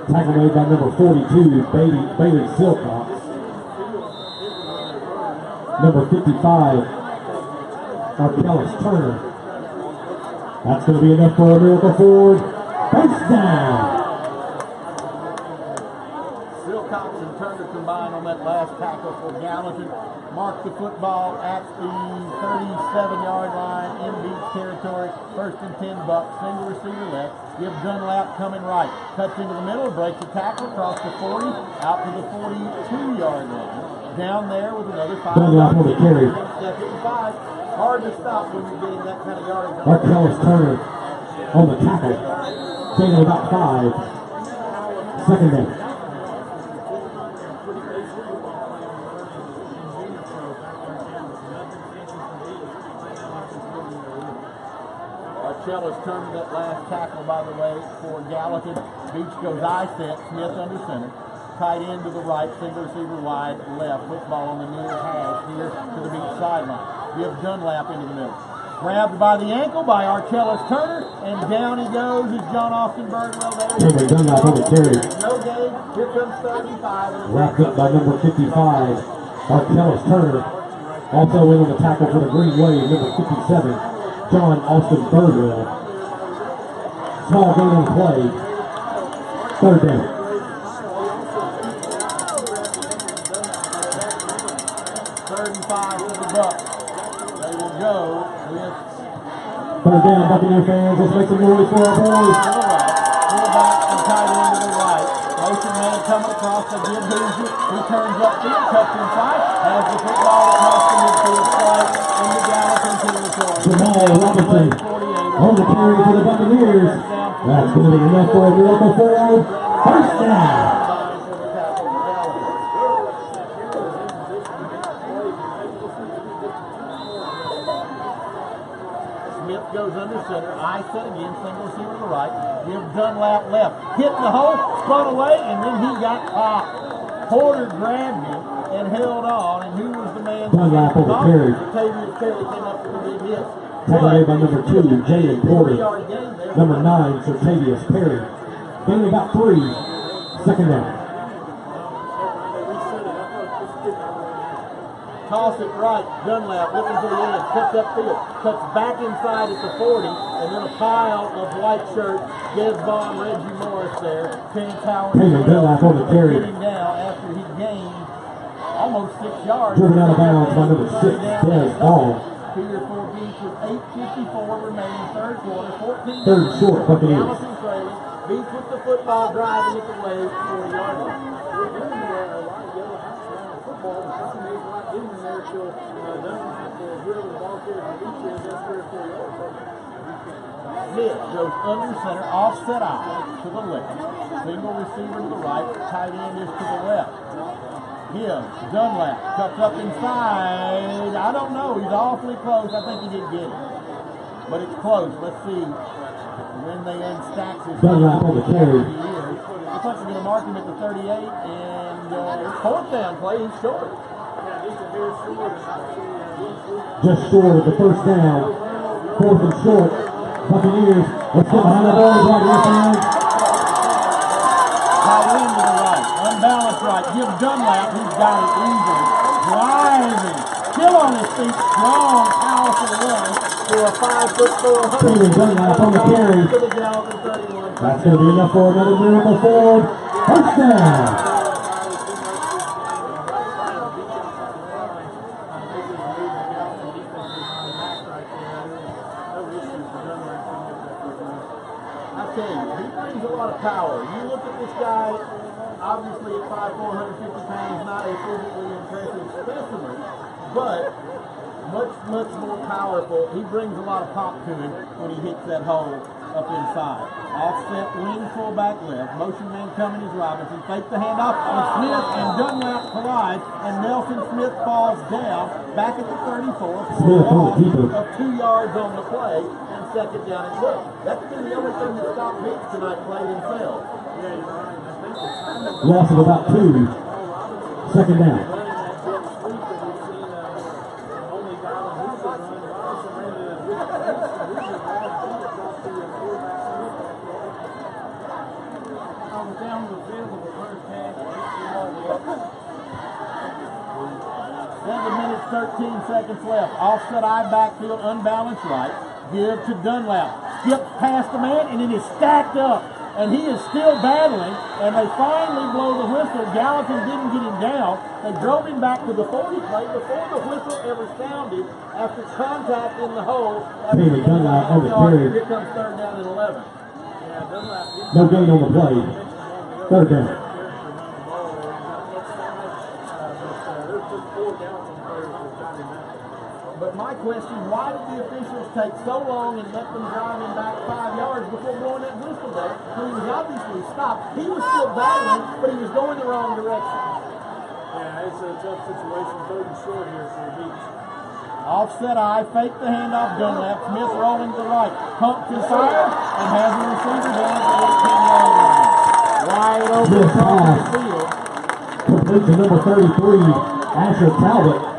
Speaker 3: Tackle made by number 42, Bailey Silcox. Number 55, Arkellis Turner. That's going to be enough for a miracle forward. First down.
Speaker 5: Silcox and Turner combined on that last tackle for Gallatin. Mark the football at the 37-yard line in Beach territory. First and 10 Bucks. Single receiver left. Give Dunlap coming right. Cuts into the middle, breaks the tackle, across the 40, out to the 42-yard line. Down there with another 5.
Speaker 3: Dunlap on the carry.
Speaker 5: Second and 5. Hard to stop when you're getting that kind of yardage.
Speaker 3: Arkellis Turner on the tackle. Gain of about 5. Second down. Arkellis turning that last tackle, by the way, for Gallatin. Beach goes eye set. Smith under center. Tight end to the right, single receiver wide left. Football on the near hash here to the Beach sideline. Give Dunlap into the middle. Grabbed by the ankle by Arkellis Turner, and down he goes as John Austin Birdwell there. Dunlap on the carry.
Speaker 5: No gain. Here comes 35.
Speaker 3: Wrapped up by number 55, Arkellis Turner. Also in on the tackle for the Green Wave, number 57, John Austin Birdwell. Small gain on play. Third down.
Speaker 5: 35 to the Bucks. They will go with
Speaker 3: Third down, Buccaneer fans. Let's make some noise for our boys.
Speaker 5: fullback and tight end to the right. Motion man coming across the give Hoosier. He turns up field, cuts inside, has the football across the midfield strike in the Gallatin territory.
Speaker 3: Jamal Robinson on the carry for the Buccaneers. That's going to be enough for a miracle forward. First down. Smith goes under center. I set again. Single receiver to the right. Give Dunlap left. Hit the hole. Spun away. And then he got popped. Porter grabbed him and held on. And who was the man? Dunlap on the carry.
Speaker 5: Tavius Perry came up with a big hit.
Speaker 3: Taken away by number 2, Jalen Porter. Number 9, Tavius Perry. Gain about 3. Second down.
Speaker 5: Toss it right. Dunlap looking to the end. Cuts upfield. Cuts back inside at the 40. And then a pile of white shirts. Des Vaughn, Reggie Morris there. Penny Tower.
Speaker 3: Dunlap on the carry.
Speaker 5: Getting down after he gained almost 6 yards.
Speaker 3: Driven out of bounds by number 6, Des Vaughn.
Speaker 5: Peter for Beach with 8:54 remaining, third quarter, 14.
Speaker 3: Third short, Buccaneers.
Speaker 5: Allison trailing. Beach with the football, driving it away, 4-yard line. Smith goes under center, offset eye to the left. Single receiver to the right, tight end is to the left. Gibbs, Dunlap, cuts up inside. I don't know. He's awfully close. I think he did get it. But it's close. Let's see when they end stacks his
Speaker 3: Dunlap on the carry.
Speaker 5: Looks like they're going to mark him at the 38. And it's fourth down play. He's short.
Speaker 3: Just short of the first down. Fourth and short. Buccaneers. Let's get behind the ball. Right hand.
Speaker 5: WHIN to the right. Unbalanced right. Give Dunlap. He's got it easily. Driving. Still on his feet. Strong, powerful run for a 5'4"
Speaker 3: Taylor Dunlap on the carry. That's going to be enough for another miracle forward. First down.
Speaker 5: He brings a lot of power. You look at this guy, obviously at 5'4", 150 pounds, not a physically impressive specimen, but much more powerful. He brings a lot of pop to him when he hits that hole up inside. Offset wing fullback left. Motion man coming is Robinson. Fake the handoff, and Smith and Dunlap collide, and Nelson Smith falls down back at the 34 for a loss of 2 yards on the play. Second down and 12. That's been the only thing that stopped Beach tonight playing themselves.
Speaker 3: Loss of about 2. Second down.
Speaker 4: Down the field of the first half.
Speaker 5: 7 minutes, 13 seconds left. Offset eye backfield, unbalanced right. Give to Dunlap. Skips past the man and it is stacked up. And he is still battling. And they finally blow the whistle. Gallatin didn't get him down. They drove him back to the 40 plate before the whistle ever sounded after contact in the hole.
Speaker 3: Taylor Dunlap on the carry.
Speaker 5: Here comes third down and 11.
Speaker 3: No gain on the play. Third down.
Speaker 5: But my question, why did the officials take so long and let them drive him back 5 yards before blowing that whistle there? When he was obviously stopped. He was still battling, but he was going the wrong direction.
Speaker 4: Yeah, it's a tough situation. Third and short here for the Beach.
Speaker 5: Offset eye, fake the handoff, Dunlap. Smith rolling to the right. Pumps and fires, and has the receiver down at the 18-yard line. Wide open across the field.
Speaker 3: Complete to number 33, Asher Talbot.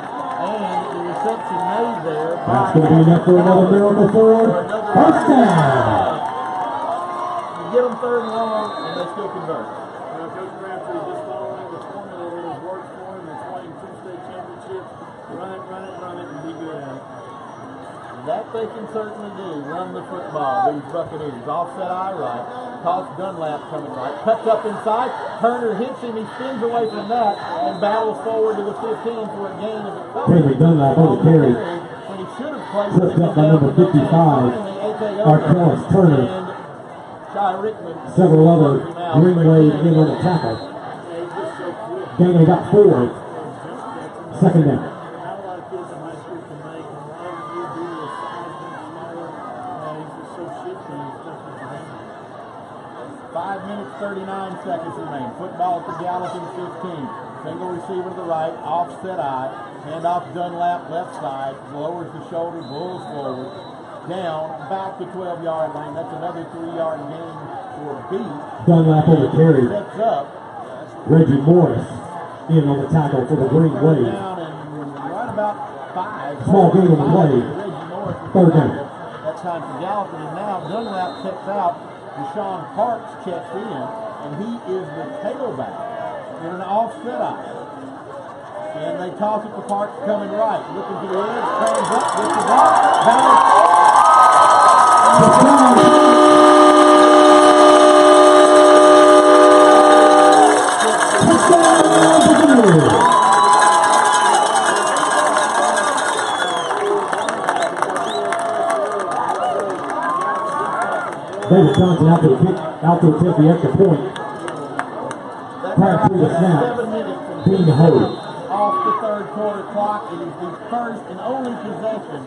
Speaker 5: Reception made there.
Speaker 3: That's going to be enough for another miracle forward. First down.
Speaker 5: You get them third and long, and they still convert.
Speaker 4: Coach Crabtree just following the formula that has worked for him. That's winning 2 state championships. Run it, and be good at it.
Speaker 5: That they can certainly do. Run the football. These Buccaneers. Offset eye right. Toss Dunlap coming right. Cuts up inside. Turner hits him. He spins away from that and battles forward to the 15 for a gain of a couple.
Speaker 3: Henry Dunlap on the carry.
Speaker 5: When he should have played
Speaker 3: Tripped up by number 55. Arkellis Turner.
Speaker 5: And Shy Rickman.
Speaker 3: Several other Greenway in on the tackle. Gain of about 4. Second down.
Speaker 4: Not a lot of kids in high school can make. And a lot of you do the size and smaller. He's just so shifty. He's nothing to handle.
Speaker 5: 5 minutes, 39 seconds remain. Football at the Gallatin 15. Single receiver to the right, offset eye. Handoff Dunlap, left side. Lowers the shoulder, bulls forward. Down, about the 12-yard line. That's another 3-yard gain for B.
Speaker 3: Dunlap on the carry.
Speaker 5: Sets up.
Speaker 3: Reggie Morris in on the tackle for the Green Wave.
Speaker 5: Down and right about 5.
Speaker 3: Small gain on the play.
Speaker 5: Reggie Morris.
Speaker 3: Third down.
Speaker 5: That time for Gallatin. And now Dunlap checks out. Deshaun Parks checks in. And he is the tailback in an offset eye. And they toss it to Parks coming right. Looking to the edge. Turns up. Gets the block.
Speaker 3: David Johnson out to attempt the extra point. Prior to the snap,
Speaker 5: 7 minutes
Speaker 3: Dean Ho.
Speaker 5: off the third quarter clock. It is the first and only possession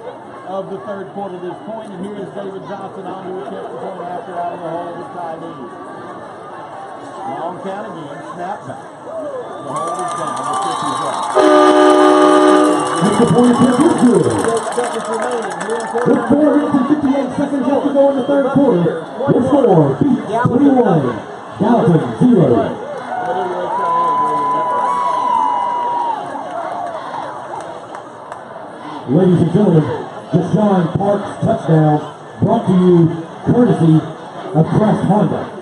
Speaker 5: of the third quarter at this point. And here is David Johnson on to attempt the point after out of the hole with tight end. Long count again, snap back. The hold is down, the kick is up.
Speaker 3: Extra point attempt is good.
Speaker 5: 6 seconds remaining. Here in
Speaker 3: With 4 minutes and 58 seconds left to go in the third quarter, the score beats 21. Gallatin 0. Ladies and gentlemen, Deshaun Parks touchdown brought to you courtesy of Crest Honda.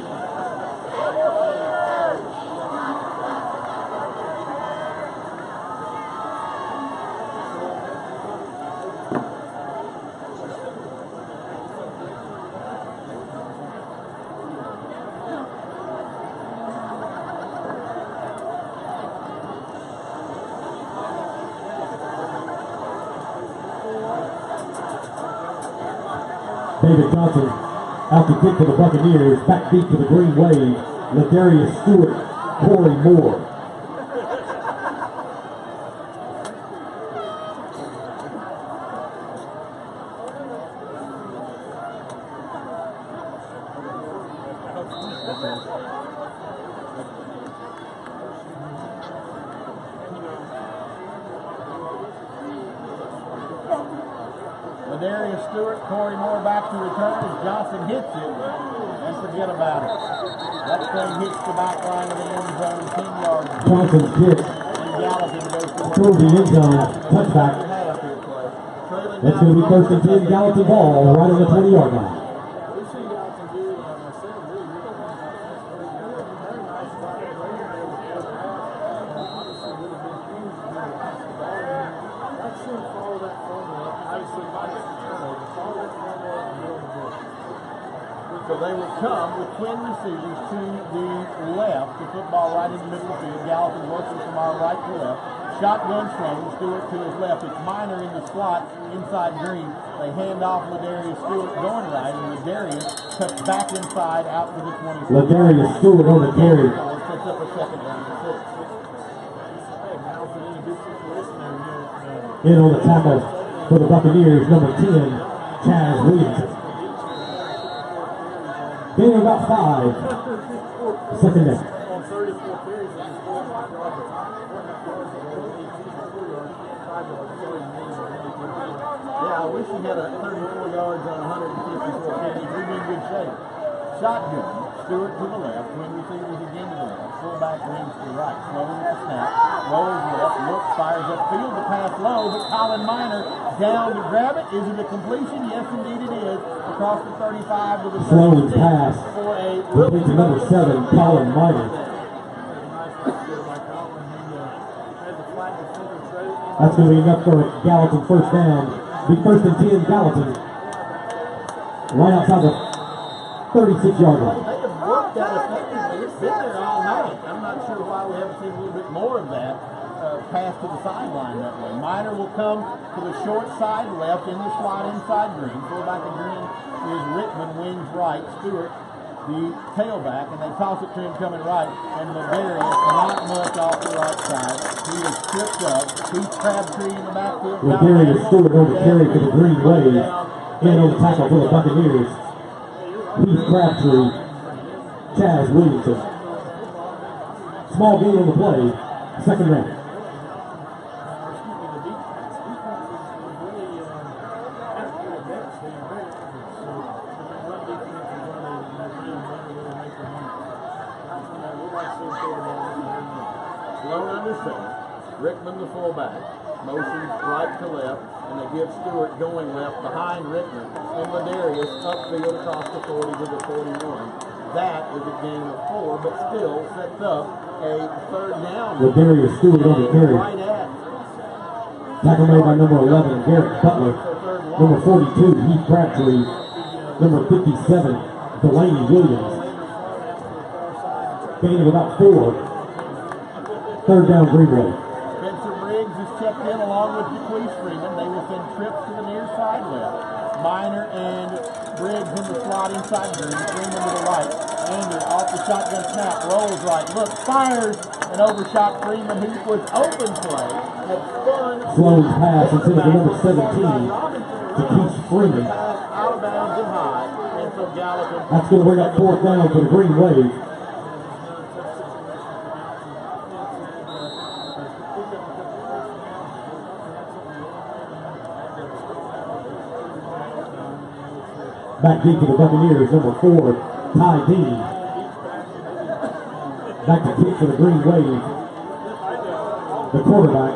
Speaker 3: David Johnson out to kick for the Buccaneers, back deep to the Green Wave. Ladarius Stewart, Corey Moore.
Speaker 5: Ladarius Stewart, Corey Moore back to return as Johnson hits it, and forget about it. That thing hits the back line of the end zone, 10 yards.
Speaker 3: Johnson's kick
Speaker 5: And Gallatin goes to
Speaker 3: through the end zone, touchback. That's going to be first and 10, Gallatin ball right on the 20-yard line.
Speaker 4: We see Gallatin do, like I said, really very nice play. Obviously, would have been huge to pass the ball. Let's see him follow that formula. Obviously, by getting the turnover, follow that formula and get on the board.
Speaker 5: So they will come with twin receivers to the left. The football right in the middle of the field. Gallatin working from our right to left. Shotgun swing. Stewart to his left. It's Minor in the slot inside Green. They hand off Ladarius Stewart going right, and Ladarius cuts back inside out to the 20.
Speaker 3: Ladarius Stewart on the carry.
Speaker 5: Sets up a second down and 6.
Speaker 4: Hey, now for any good situation there,
Speaker 3: In on the tackle for the Buccaneers, number 10, Chaz Williamson. Gain of about 5. Second down.
Speaker 4: on 34 carries, he was 4.5 yards, 4.5 yards ago, 18, 4 yards, 5 yards. That's all you need is a really good play.
Speaker 5: Yeah, I wish he had a 34 yards on 154 carries. We'd be in good shape. Shotgun. Stewart to the left. Twin receivers again to the left. Fullback wings to the right. Slowing with the snap. Rolls left. Looks. Fires upfield. The pass low. But Colin Minor down to grab it. Is it a completion? Yes, indeed it is. Across the 35 to the 36.
Speaker 3: Slow pass.
Speaker 5: For a
Speaker 3: Complete to number 7, Colin Minor. That's going to be enough for Gallatin first down. Be first and 10, Gallatin. Right outside the 36-yard line.
Speaker 5: They have worked that effectively. It's been there all night. I'm not sure why we haven't seen a little bit more of that pass to the sideline that way. Minor will come to the short side left in the slot inside Green. Fullback of Green is Rickman, wings right. Stewart, the tailback, and they toss it to him coming right. And Ladarius, not much off the right side. He is tripped up. He's Crabtree in the backfield.
Speaker 3: Ladarius Stewart over the carry for the Green Wave. In over tackle for the Buccaneers. Heath Crabtree, Chaz Williamson. Small gain on the play, second down.
Speaker 5: Sloan under center. Rickman the fullback. Motions right to left, and they give Stewart going left behind Rickman. And Ladarius upfield across the 40 to the 41. That is a gain of 4, but still sets up a third down.
Speaker 3: Ladarius Stewart on the carry.
Speaker 5: Right at.
Speaker 3: Tackle made by number 11, Garrett Butler. Number 42, Heath Crabtree. Number 57, Delaney Williams. Gain of about 4. Third down, Greenway.
Speaker 5: Checked in along with DeQuise Freeman. They will send trips to the near side left. Minor and Briggs in the slot inside Green. Freeman to the right. Ander off the shotgun snap. Rolls right. Look, fires and overshot Freeman, who was open play. Had spun.
Speaker 3: Sloan's pass instead of the number 17 to Keith Freeman.
Speaker 5: Out of bounds and high. And so Gallatin.
Speaker 3: That's going to bring up fourth down for the Green Wave. Back deep for the Buccaneers, number 4, Ty Dean. Back to kick for the Green Wave. The quarterback,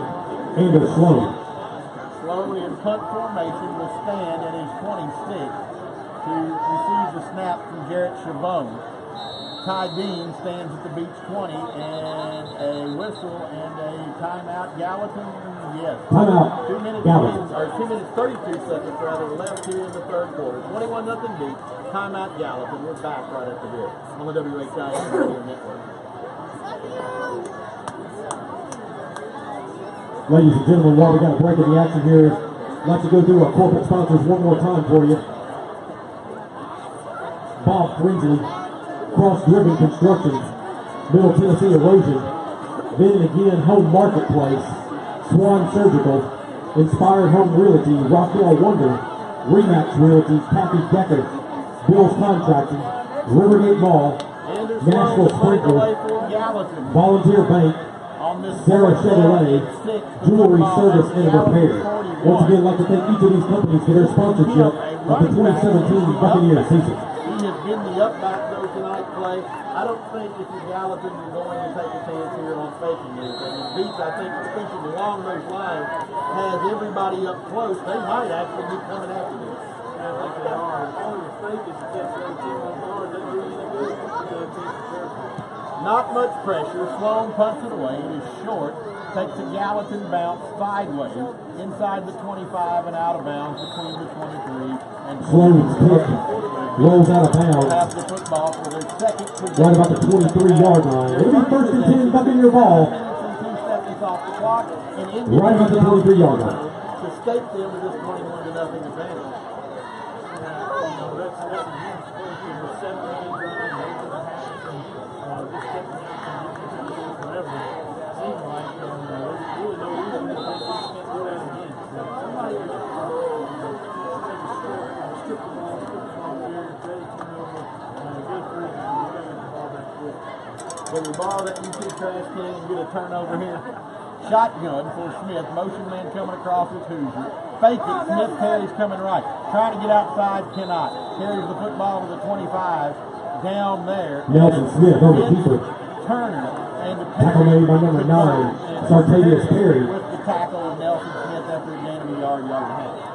Speaker 3: Andrew Sloan.
Speaker 5: Sloan in punt formation will stand at his 26 to receive the snap from Garrett Chavon. Ty Dean stands at the beach 20, and a whistle and a timeout. Gallatin, yes.
Speaker 3: Timeout,
Speaker 5: 2 minutes,
Speaker 3: Gallatin.
Speaker 5: or 2 minutes 32 seconds rather left here in the third quarter. 21-0 beat. Timeout Gallatin. We're back right after this on the WHIN Radio Network.
Speaker 3: Ladies and gentlemen, while we got a break in the action here, I'd like to go through our corporate sponsors one more time for you. Bob Fringley, Cross Driven Construction, Middle Tennessee Erosion, Then Again Home Marketplace, Swan Surgical, Inspired Home Realty, Rockwell Wonder, Remax Realty, Kathy Decker, Bill's Contracting, Rivergate Mall, Nashville Sprinkler, Volunteer Bank, Sarah Chevrolet, Jewelry Service and Repair. Once again, I'd like to thank each of these companies for their sponsorship of the 2017 Buccaneers season.
Speaker 5: He has been the up-back though tonight, Clay. I don't think if you're Gallatin, you're going to take a chance here on faking anything. And Beats, I think, especially along those lines, has everybody up close. They might actually be coming after this.
Speaker 4: I think they are. All your fake is just the team on guard. They do anything good.
Speaker 5: Not much pressure. Sloan punts it away. It is short. Takes a Gallatin bounce sideways inside the 25 and out of bounds between the 23 and
Speaker 3: Sloan's pick rolls out of bounds.
Speaker 5: Have the football for their second
Speaker 3: right about the 23-yard line. It'll be first and 10 Buccaneer ball.
Speaker 5: Off the clock and
Speaker 3: right about the 23-yard line.
Speaker 5: To stake them to this 21-0 advantage.
Speaker 4: That's a huge point in the 7 game drive, 8.5, just getting out forever. Seems like there's really no reason that they can't do that again. Somebody take a strip the ball here, ready to turnover, go through it, and we're going to ball back quick.
Speaker 5: When we borrow that UT trash can and get a turnover here. Shotgun for Smith. Motion man coming across his Hoosier. Fake it. Smith carries coming right. Trying to get outside. Cannot. Carries the football to the 25. Down there.
Speaker 3: Nelson Smith over keeper.
Speaker 5: Turner. And the
Speaker 3: tackle made by number 9, Sartavius Perry.
Speaker 5: With the tackle of Nelson Smith after a gain of a yard and a half.